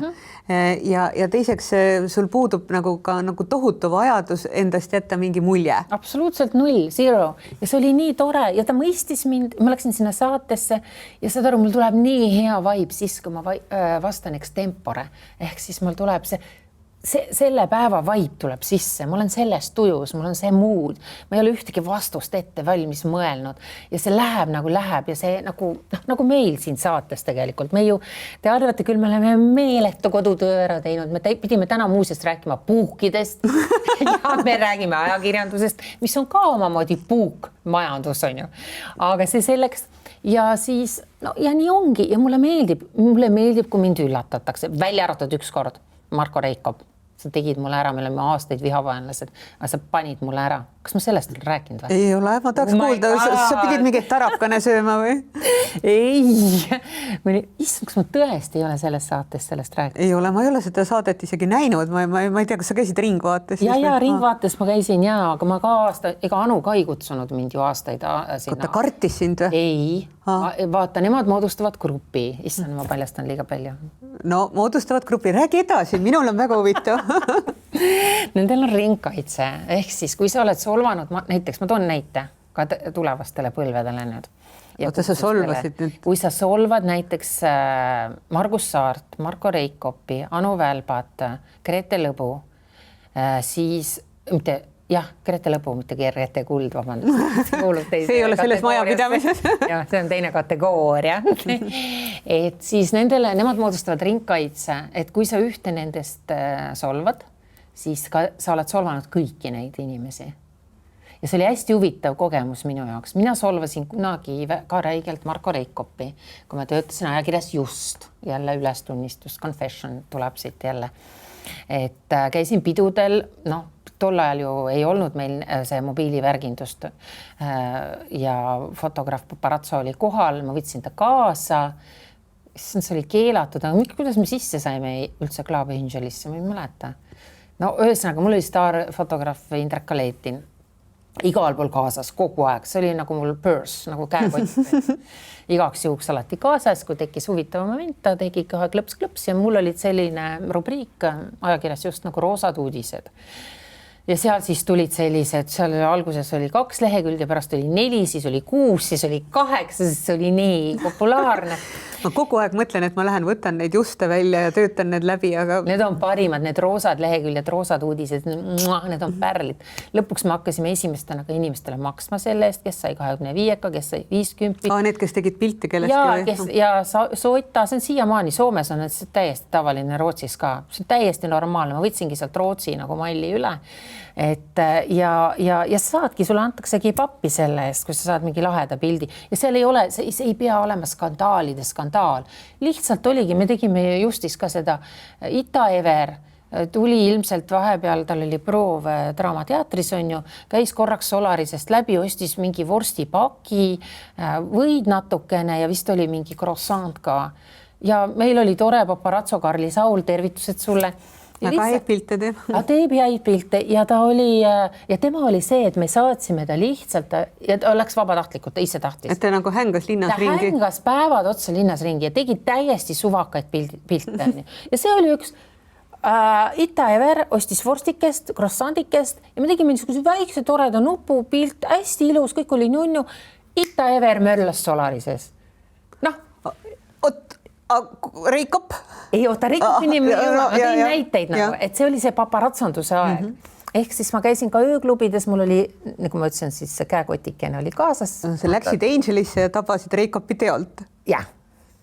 Ja teiseks sul puudub nagu ka nagu tohutu vajadus endast jätta mingi mulje. Absoluutselt 0, 0 ja see oli nii tore ja ta mõistis mind, ma läksin sinna saatesse ja saad aru, mul tuleb nii hea vibe siis, kui ma vastan extempore ehk siis mul tuleb selle päeva vibe tuleb sisse, ma olen sellest tujus, mul on see mood, ma ei ole ühtegi vastust ette valmis mõelnud ja see läheb ja see nagu meil siin saates tegelikult, te arvate küll, me oleme meeletu kodutöö ära teinud, me pidime täna muuseas rääkima puukidest ja me räägime ajakirjandusest, mis on ka omamoodi puuk, majandus on ju, aga see selleks ja siis, ja nii ongi ja mulle meeldib, kui mind üllatatakse, välja arvatud üks kord, Marko Reikop, sa tegid mulle ära, me oleme aastaid vihavaenlased, aga sa panid mulle ära. kas ma sellest olen rääkinud või? ei ole, ma tahaks kuulda, sa pidid mingit tarapkane sööma või? ei, issand, kas ma tõesti ei ole selles saates sellest rääkinud? ei ole, ma ei ole seda saadet isegi näinud, ma ei tea, kas sa käisid Ringvaates? ja Ringvaates ma käisin aga ma ka ega Anu ka ei kutsunud mind ju aastaid sinna. ta kartis sind või? ei, vaata, nemad moodustavad grupi, issand, ma paljastan liiga palju. no moodustavad grupi, räägi edasi, minul on väga huvitav. Nendel on ringkaitse, ehk siis kui sa oled solvanud, näiteks ma toon näite ka tulevastele põlvedele nüüd. Oota, sa solvasid nüüd? Kui sa solvad näiteks Margus Saart, Marko Reikopi, Anu Välbat, Grete Lõbu, siis mitte Grete Lõbu, mitte Grete Kuld, vabandust. See ei ole selles majapidamises. jah, see on teine kategooria. et siis nemad moodustavad ringkaitse, et kui sa ühte nendest solvad, siis ka sa oled solvanud kõiki neid inimesi. Ja see oli hästi huvitav kogemus minu jaoks. Mina solvasin kunagi ka räigelt Marko Reikopi, kui ma töötasin ajakirjas Just, jälle ülestunnistus, confession tuleb siit jälle. Et käisin pidudel, tol ajal ju ei olnud meil see mobiilivärgindust ja fotograaf Paparazzo oli kohal, ma võtsin ta kaasa, see oli keelatud, aga kuidas me sisse saime üldse Club Angelisse, ma ei mäleta. No ühesõnaga, mul oli staarfotograaf Indrek Kaletin igal pool kaasas kogu aeg, see oli nagu mul purse, nagu käekott. Igaks juhuks alati kaasas, kui tekkis huvitav moment, ta tegi ka klõps ja mul olid selline rubriik ajakirjas Just nagu roosad uudised. Ja seal siis tulid sellised, seal alguses oli 2 lehekülge, pärast oli 4, siis oli 6, siis oli 8, siis oli nii populaarne. Ma kogu aeg mõtlen, et ma lähen, võtan neid Juste välja ja töötan need läbi, aga... Need on parimad, need roosad leheküljed, roosad uudised, need on pärlid. Lõpuks me hakkasime esimestena ka inimestele maksma selle eest, kes sai 25-ka, kes sai 50. Need, kes tegid pilti kellestki või? Ja Soita, see on siiamaani, Soomes on see täiesti tavaline, Rootsis ka. See on täiesti normaalne, ma võtsingi sealt Rootsi nagu malli üle. Et ja saadki, sulle antaksegi pappi selle eest, kui sa saad mingi laheda pildi ja seal ei ole, see ei pea olema skandaalide skandaal. Lihtsalt oligi, me tegime Justis ka seda Ita Ever tuli ilmselt vahepeal, tal oli proov Draamateatris on ju, käis korraks Solarisest läbi, ostis mingi vorstipaki, võid natukene ja vist oli mingi croissant ka. Ja meil oli tore Paparazzo Karli Saul, tervitused sulle. Väga häid pilte teeb. Teeb häid pilte ja ta oli ja tema oli see, et me saatsime ta lihtsalt ja ta läks vabatahtlikult, ta ise tahtis. Et ta nagu hängas linnas ringi. Ta hängas päevad otsa linnas ringi ja tegi täiesti suvakaid pilte. Ja see oli üks Ita Ever ostis vorstikest, croissandikest ja me tegime niisuguse väikse toreda nupu pilt, hästi ilus, kõik oli nunnu. Ita Ever mörlas Solarises. Reikop? Ei oota, Reikopini ma tõin näiteid nagu, et see oli see paparatsanduse aeg. Ehk siis ma käisin ka ööklubides, mul oli, nagu ma ütlesin, siis see käekotikene oli kaasas. Sa läksid Angelisse ja tabasid Reikopi teolt? Jah.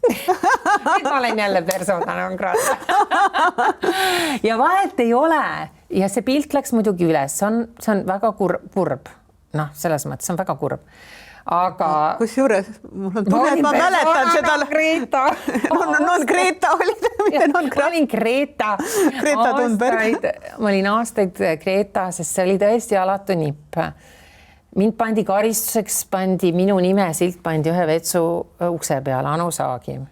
Nüüd ma olen jälle persona non grata. Ja vahet ei ole. Ja see pilt läks muidugi üles. See on väga kurb. Selles mõttes on väga kurb. Aga... Kus juures? Mul on tunne, et ma mäletan seda. Greta. Non Greta oli, mitte non Greta. Ma olin Greta. Greta Thunberg. Ma olin aastaid Greta, sest see oli tõesti alatu nipp. Mind pandi karistuseks, minu nimesilt pandi ühe vetsu ukse peale, Anu Saagim.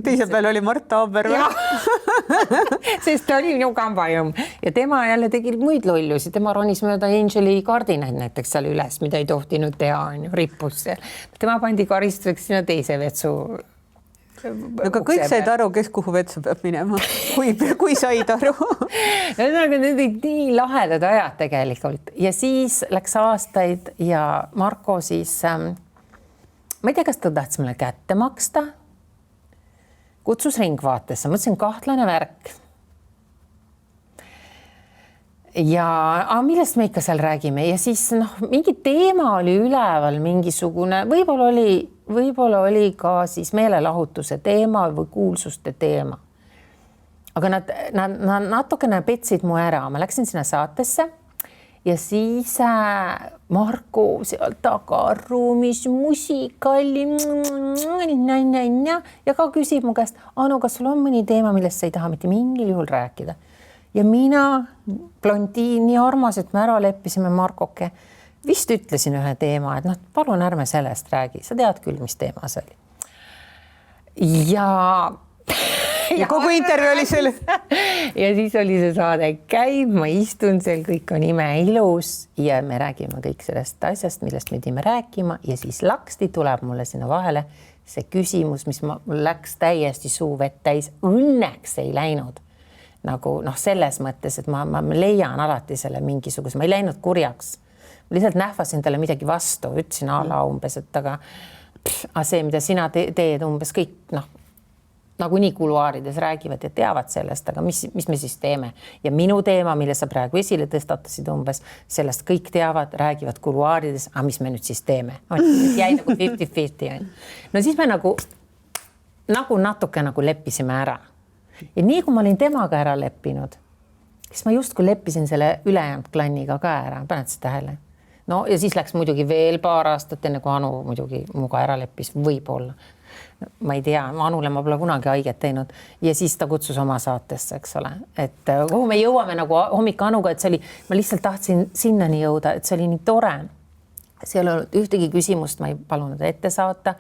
Teise peal oli Mart Aaber. Sest ta oli minu kambajõmm ja tema jälle tegi muid lollusi. Tema ronis mööda Angeli kardinaid näiteks seal üles, mida ei tohtinud teha, rippus seal. Tema pandi karistuseks sinna teise vetsu. Aga kõik said aru, kes kuhu vetsu peab minema, kui said aru. Need olid nii lahedad ajad tegelikult ja siis läks aastaid ja Marko siis, ma ei tea, kas ta tahtis mulle kätte maksta, kutsus Ringvaatesse, mõtlesin kahtlane värk. Ja millest me ikka seal räägime ja siis mingi teema oli üleval, mingisugune, võib-olla oli ka siis meelelahutuse teema või kuulsuste teema. Aga nad natukene petsid mu ära, ma läksin sinna saatesse ja siis Marko seal tagaruumis musikali ja ka küsib mu käest, Anu, kas sul on mõni teema, millest sa ei taha mitte mingil juhul rääkida? Ja mina, blondiin, nii armas, et me ära leppisime Markoke, vist ütlesin ühe teema, et noh, palun ärme sellest räägi, sa tead küll, mis teema see oli. Ja kogu intervjuu oli selle. Ja siis oli see saade käib, ma istun seal, kõik on imeilus ja me räägime kõik sellest asjast, millest me pidime rääkima ja siis laksti tuleb mulle sinna vahele see küsimus, mis mul läks täiesti suu vett täis. Õnneks ei läinud nagu noh, selles mõttes, et ma leian alati selle mingisuguse, ma ei läinud kurjaks. Ma lihtsalt nähvasin talle midagi vastu, ütlesin ala umbes, et aga see, mida sina teed umbes kõik, noh, nagu nii kuluaarides räägivad ja teavad sellest, aga mis me siis teeme? Ja minu teema, mille sa praegu esile tõstatasid umbes, sellest kõik teavad, räägivad kuluaarides, aga mis me nüüd siis teeme? Jäi nagu 50-50. No siis me nagu natuke nagu leppisime ära. Ja nii kui ma olin temaga ära leppinud, siis ma just kui leppisin selle ülejäänud klanniga ka ära, paned see tähele? No ja siis läks muidugi veel paar aastat, enne kui Anu muidugi muga ära leppis, võib-olla. Ma ei tea, Anule ma pole kunagi haiget teinud ja siis ta kutsus oma saatesse, eks ole, et kuhu me jõuame nagu hommik Anuga, et see oli, ma lihtsalt tahtsin sinnani jõuda, et see oli nii tore. Seal ei olnud ühtegi küsimust, ma ei palunud ette saata.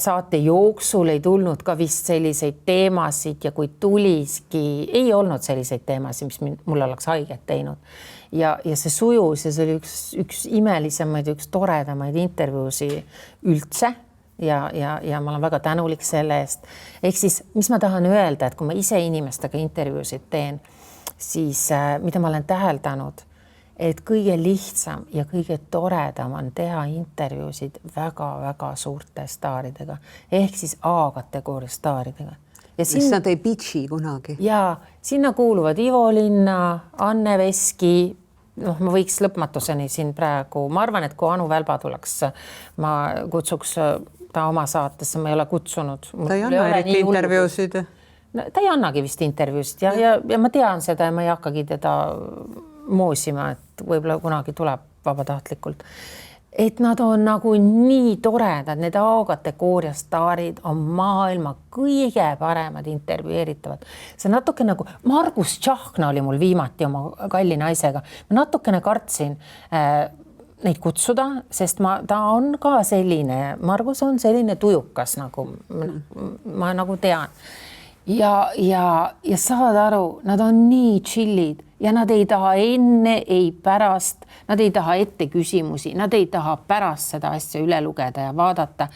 Saate jooksul ei tulnud ka vist selliseid teemasid ja kui tuliski, ei olnud selliseid teemasid, mis mulle oleks haiget teinud. Ja see sujus ja see oli üks imelisemaid, üks toredamaid intervjuusi üldse. Ja ma olen väga tänulik selle eest. Ehk siis, mis ma tahan öelda, et kui ma ise inimestega intervjuusid teen, siis mida ma olen täheldanud, et kõige lihtsam ja kõige toredam on teha intervjuusid väga-väga suurte staaridega. Ehk siis A-kategooria staaridega. Mis nad ei pitchi kunagi. Ja sinna kuuluvad Ivo Linna, Anne Veski, noh, ma võiks lõpmatuseni siin praegu, ma arvan, et kui Anu Välba tuleks, ma kutsuks ta oma saatesse, ma ei ole kutsunud. Ta ei anna eriti intervjuusid. No, ta ei annagi vist intervjuusid ja ma tean seda ja ma ei hakkagi teda moosima, et võib-olla kunagi tuleb vabatahtlikult. Et nad on nagu nii toredad, need A-kategooria staarid on maailma kõige paremad intervjueeritavad. See natuke nagu Margus Tšahkna oli mul viimati oma kalli naisega. Ma natukene kartsin neid kutsuda, sest ta on ka selline, Margus on selline tujukas, nagu ma nagu tean. Ja saad aru, nad on nii chillid ja nad ei taha enne, ei pärast, nad ei taha ette küsimusi, nad ei taha pärast seda asja üle lugeda ja vaadata.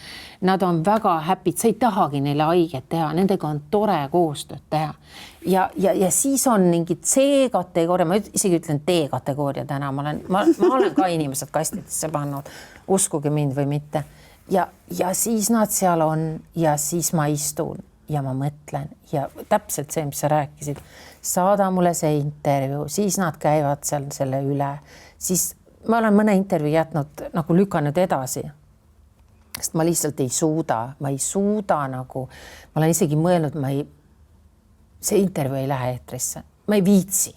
Nad on väga happy, sa ei tahagi neile haiget teha, nendega on tore koostööd teha. Ja siis on mingi C-kategooria, ma isegi ütlen D-kategooria täna, ma olen ka inimesed kastidesse pannud, uskuge mind või mitte. Ja siis nad seal on ja siis ma istun ja ma mõtlen ja täpselt see, mis sa rääkisid, saada mulle see intervjuu, siis nad käivad seal selle üle, siis ma olen mõne intervjuu jätnud nagu lükanud edasi, sest ma lihtsalt ei suuda nagu, ma olen isegi mõelnud, see intervjuu ei lähe eetrisse, ma ei viitsi.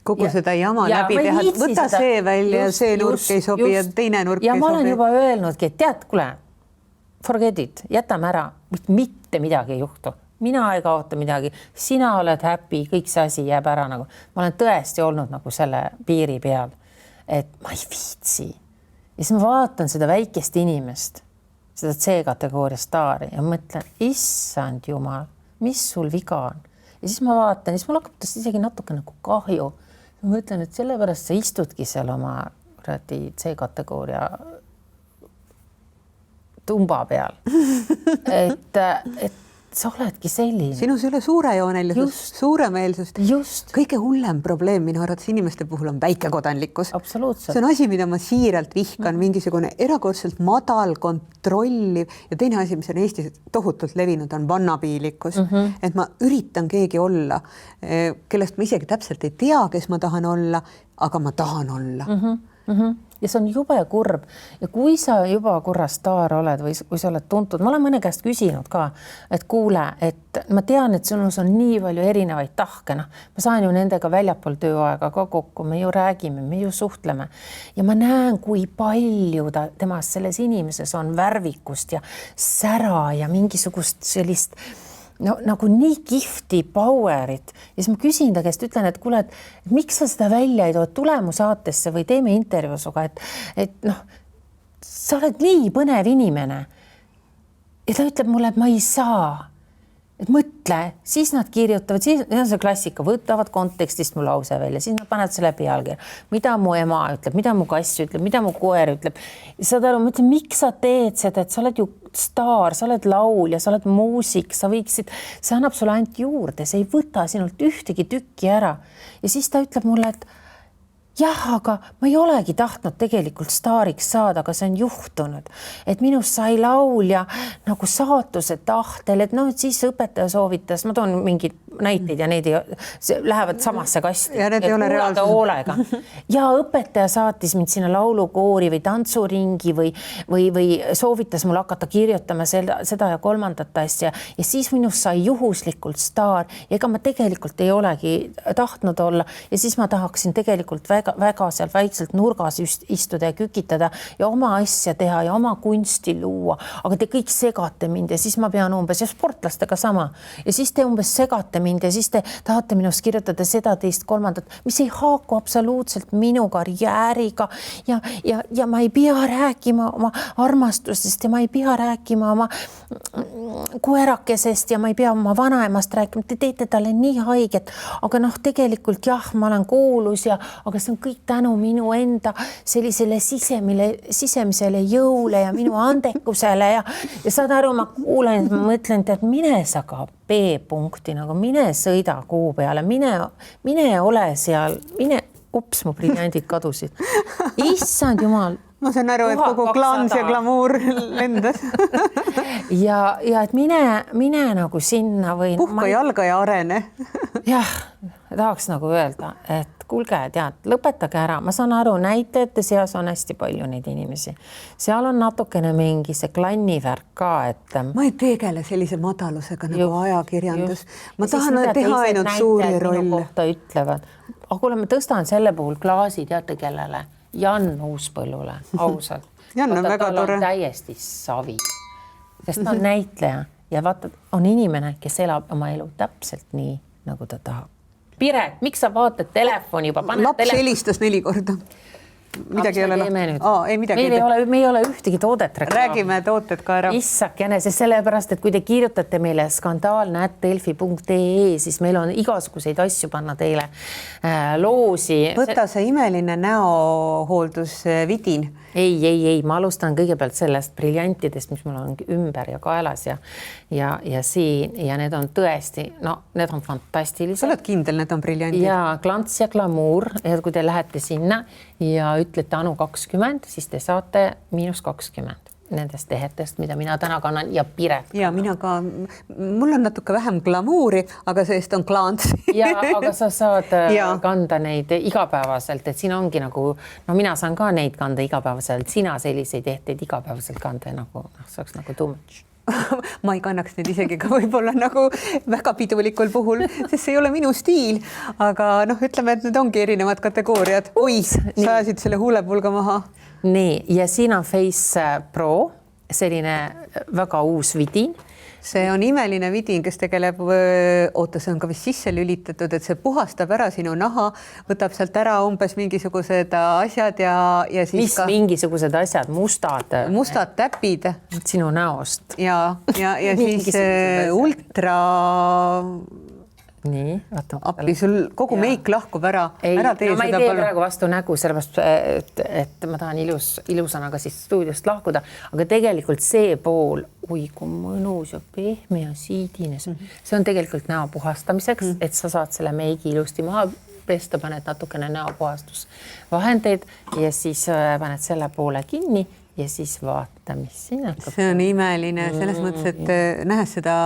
Kogu seda jama läbi teha, võta see välja, see nurk ei sobi ja teine nurk ei sobi. Ja ma olen juba öelnudki, et tead, kuule, forget it, jätame ära, mitte midagi ei juhtu. Mina ei kaota midagi, sina oled happy, kõik see asi jääb ära nagu. Ma olen tõesti olnud nagu selle piiri peal, et ma ei viitsi. Ja siis ma vaatan seda väikest inimest, seda C-kategooria staari ja mõtlen, issand jumal, mis sul viga on? Ja siis ma vaatan, siis mul hakkab tast isegi natuke nagu kahju. Ma mõtlen, et sellepärast sa istudki seal oma C-kategooria tumba peal. Et sa oledki selline. Sinus ei ole suurejoonelisust, suuremeelsust. Just. Kõige hullem probleem minu arvates inimeste puhul on väikekodanlikkus. Absoluutselt. See on asi, mida ma siiralt vihkan, mingisugune erakordselt madal, kontrolliv ja teine asi, mis on Eestis tohutult levinud, on vannapiilikkus. Et ma üritan keegi olla, kellest ma isegi täpselt ei tea, kes ma tahan olla, aga ma tahan olla. Ja see on jube kurb ja kui sa juba korra staar oled või kui sa oled tuntud, ma olen mõne käest küsinud ka, et kuule, et ma tean, et sinus on nii palju erinevaid tahke, ma saan ju nendega väljapool tööaega ka kokku, me ju räägime, me ju suhtleme ja ma näen, kui palju temas selles inimeses on värvikust ja sära ja mingisugust sellist no nagu nii kihvti power'it ja siis ma küsin ta käest, ütlen, et kuule, et miks sa seda välja ei too, tule mu saatesse või teeme intervjuu sinuga, et noh, sa oled nii põnev inimene. Ja ta ütleb mulle, et ma ei saa. Et mõtle, siis nad kirjutavad, siis on see klassika, võtavad kontekstist mu lause välja, siis nad panevad selle pealkirja, mida mu ema ütleb, mida mu kass ütleb, mida mu koer ütleb. Saad aru, ma ütlen, miks sa teed seda, et sa oled ju staar, sa oled laulja, sa oled muusik, sa võiksid, see annab sulle ainult juurde, see ei võta sinult ühtegi tükki ära. Ja siis ta ütleb mulle, et jah, aga ma ei olegi tahtnud tegelikult staariks saada, aga see on juhtunud, et minust sai laulja nagu saatuse tahtel, et noh, et siis õpetaja soovitas, ma toon mingid näiteid ja need lähevad samasse kasti. Ja need ei ole reaalselt. Ja õpetaja saatis mind sinna laulukoori või tantsuringi või soovitas mul hakata kirjutama seda ja kolmandat asja ja siis minust sai juhuslikult staar ja ega ma tegelikult ei olegi tahtnud olla ja siis ma tahaksin tegelikult väga seal väikselt nurgas istuda ja kükitada ja oma asja teha ja oma kunsti luua, aga te kõik segate mind ja siis ma pean umbes ja sportlastega sama ja siis te umbes segate mind ja siis te tahate minust kirjutada seda, teist, kolmandat, mis ei haaku absoluutselt minu karjääriga ja ma ei pea rääkima oma armastusest ja ma ei pea rääkima oma koerakesest ja ma ei pea oma vanaemast rääkima, te teete talle nii haiget, aga noh, tegelikult jah, ma olen kuulus aga see on kõik tänu minu enda sellisele sisemisele jõule ja minu andekusele ja saad aru, ma kuulen, ma mõtlen, et mine sa ka B-punkti, nagu mine sõida kuu peale, mine ole seal, ups, mu briljandid kadusid. Issand jumal. Ma saan aru, et kogu glans ja glamuur lendas. ja et mine nagu sinna või... Puhka jalga ja arene. Jah, tahaks nagu öelda, et kuulge, tead, lõpetage ära. Ma saan aru, näitajate seas on hästi palju neid inimesi. Seal on natukene mingi see klannivärk ka, et... Ma ei tegele sellise madalusega nagu ajakirjandus. Ma tahan teha ainult suuri rolle. Ütlevad. Aga kuule, ma tõstan selle puhul klaasi, teate kellele? Jan Uuspõllule, ausalt. Jan on väga tore. On täiesti savi, sest ta on näitleja ja vaata, on inimene, kes elab oma elu täpselt nii, nagu ta tahab. Piret, miks sa vaatad telefoni juba? Laps helistas 4 korda. Midagi ei ole. Me ei ole ühtegi toodet reklaami. Räägime tooted ka ära. Issakene, sest sellepärast, et kui te kirjutate meile skandaalne@delfi.ee, siis meil on igasuguseid asju panna teile loosi. Võta see imeline näohooldus vidin. Ei, ma alustan kõigepealt sellest briljantidest, mis mul on ümber ja kaelas ja siin ja need on tõesti, no need on fantastilised. Sa oled kindel, need on briljandid? Ja glants ja glamuur, ja kui te lähete sinna ja ütlete Anu 20, siis te saate -20 nendest tehetest, mida mina täna kannan ja Piret. Ja mina ka, mul on natuke vähem glamuuri, aga seest on glants. Ja, aga sa saad kanda neid igapäevaselt, et siin ongi nagu, no mina saan ka neid kanda igapäevaselt, sina selliseid tehteid igapäevaselt kanda nagu, see oleks nagu too much. Ma ei kannaks neid isegi ka võib-olla nagu väga pidulikul puhul, sest see ei ole minu stiil, aga noh, ütleme, et need ongi erinevad kategooriad. Oi, sa ajasid selle huulepulga maha. Nii, ja siin on Face Pro, selline väga uus vidin. See on imeline vidin, kes tegeleb, see on ka vist sisse lülitatud, et see puhastab ära sinu naha, võtab sealt ära umbes mingisugused asjad ja siis mis mingisugused asjad, mustad täpid sinu näost. Ja siis ultra... Nii, appi, sul kogu meik lahkub ära. Ma ei tee praegu vastu nägu, sellepärast, et ma tahan ilusanaga siis stuudiost lahkuda, aga tegelikult see pool, oi kui mõnus ja pehme ja siidine, see on tegelikult näo puhastamiseks, et sa saad selle meigi ilusti maha pesta, paned natukene näopuhastusvahendeid ja siis paned selle poole kinni ja siis vaata, mis siin hakkab. See on imeline, selles mõttes, et nähes seda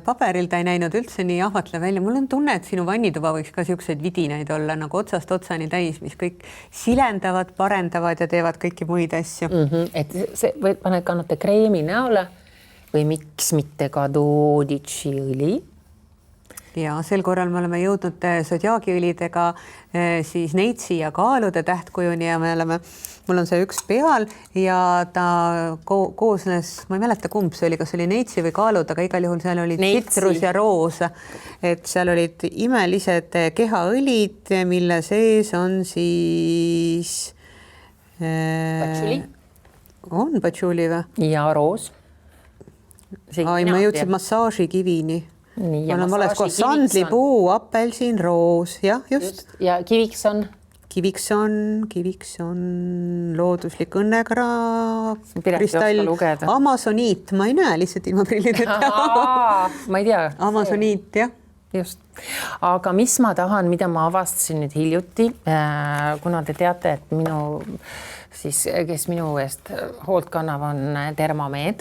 paberil ta ei näinud üldse nii ahvatlev välja. Mul on tunne, et sinu vannituba võiks ka siukseid vidinaid olla nagu otsast otsani täis, mis kõik silendavad, parendavad ja teevad kõiki muid asju. Et see kannate kreemi näole või miks mitte ka Doditši õli. ja sel korral me oleme jõudnud sodjaagiõlidega siis neitsi ja kaalude tähtkujuni ja mul on see üks peal ja ta koosnes, ma ei mäleta, kumb see oli, kas oli neitsi või kaalud, aga igal juhul seal oli tsitrus ja roos, et seal olid imelised kehaõlid, mille sees on siis patšuli. On patšuli või? Ja roos. Ai, ma jõudsin massaažikivini. Nii, ma olen vales kohas, sandlipuu, apelsin, roos, jah, just. Ja kiviks on looduslik õnnekraav, kristall, amazoniit, ma ei näe lihtsalt ilma prillideta. Ma ei tea. Amazoniit, jah. Just. Aga mis ma tahan, mida ma avastasin nüüd hiljuti, kuna te teate, et kes minu eest hoolt kannab, on Dermamed.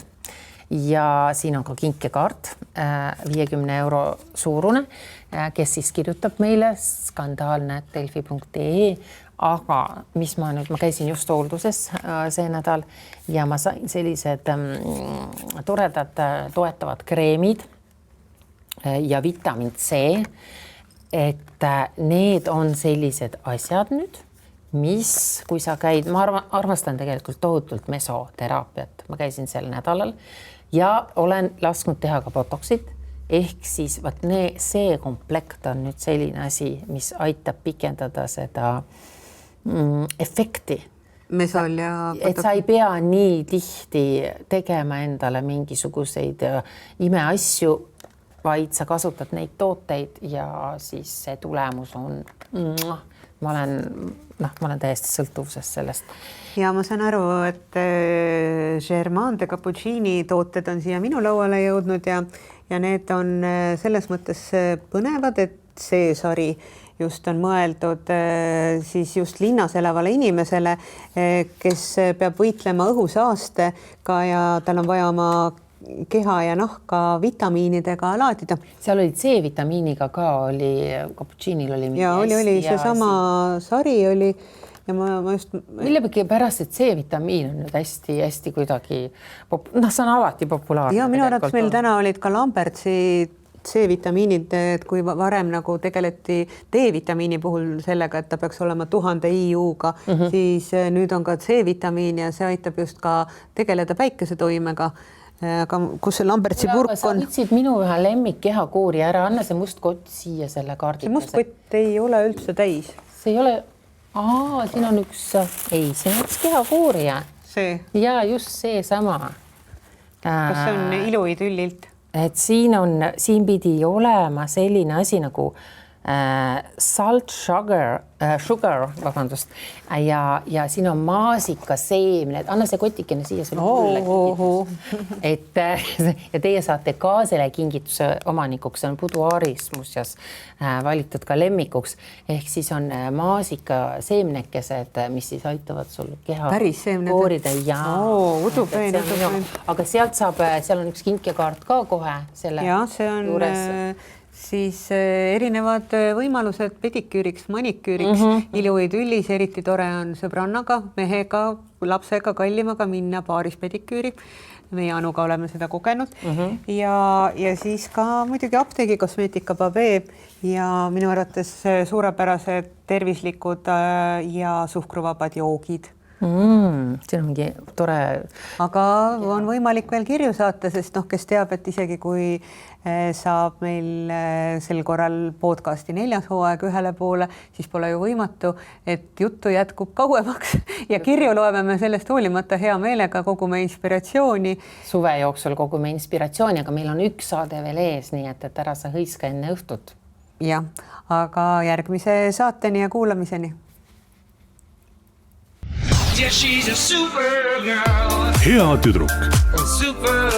Ja siin on ka kinkekaart 50 € suurune, kes siis kirjutab meile skandaalne@delfi.ee, aga ma käisin just hoolduses see nädal ja ma sain sellised toredad toetavad kreemid ja vitamiin C, et need on sellised asjad nüüd, mis, kui sa käid, ma armastan tegelikult tohutult mesoteraapiat, ma käisin sel nädalal ja olen lasknud teha ka botoxit, ehk siis see komplekt on nüüd selline asi, mis aitab pikendada seda efekti. Mesol ja et sa ei pea nii tihti tegema endale mingisuguseid imeasju, vaid sa kasutad neid tooteid ja siis see tulemus on ma olen täiesti sõltuvuses sellest. Ja ma saan aru, et Germain de Cappuccini tooted on siia minu lauale jõudnud ja need on selles mõttes põnevad, et see sari just on mõeldud siis just linnas elavale inimesele, kes peab võitlema õhusaastega ja tal on vaja oma keha ja nahka vitamiinidega laadida. Seal oli C-vitamiiniga ka, cappuccinil oli ja oli seesama sari oli ja ma just millegi pärast, et C-vitamiin on nüüd hästi kuidagi see on alati populaarne. Ja minu arvates meil täna olid ka Lambertsi C-vitamiinid, et kui varem nagu tegeleti D-vitamiini puhul sellega, et ta peaks olema 1000 IU-ga, siis nüüd on ka C-vitamiin ja see aitab just ka tegeleda päikesetoimega. Aga kus see Lambertsi purk on? Sa võtsid minu ühe lemmik kehakuuri ära, anna see must kott siia selle kaardi. See must kott ei ole üldse täis. See ei ole, siin on see on üks kehakuuri. See? Ja just see sama. Kas see on iluidüllilt? Et siin pidi olema selline asi nagu salt sugar, vabandust, ja siin on maasikaseemned, anna see kotikene siia, see et ja teie saate ka selle kingituse omanikuks, see on Buduaaris muuseas valitud ka lemmikuks, ehk siis on maasikaseemnekesed, mis siis aitavad sul keha koorida ja aga sealt seal on üks kinkekaart ka kohe selle juures. Siis erinevad võimalused pediküüriks, maniküüriks, iluidüllis, eriti tore on sõbrannaga, mehega, lapsega, kallimaga minna paaris pediküüri. Meie Anuga oleme seda kogenud ja siis ka muidugi apteegi kosmeetika Babee ja minu arvates suurepärased tervislikud ja suhkruvabad joogid. See on mingi tore. Aga on võimalik veel kirju saata, sest kes teab, et isegi kui saab meil sel korral podcasti 4. hooaeg ühele poole, siis pole ju võimatu, et juttu jätkub kauemaks ja kirju loeme me sellest hoolimata hea meelega, kogume inspiratsiooni. Suve jooksul kogume inspiratsiooni, aga meil on üks saade veel ees, nii et ära sa hõiska enne õhtut. Jah, aga järgmise saateni ja kuulamiseni. Yeah, she's a super girl. Hea tüdruk. Super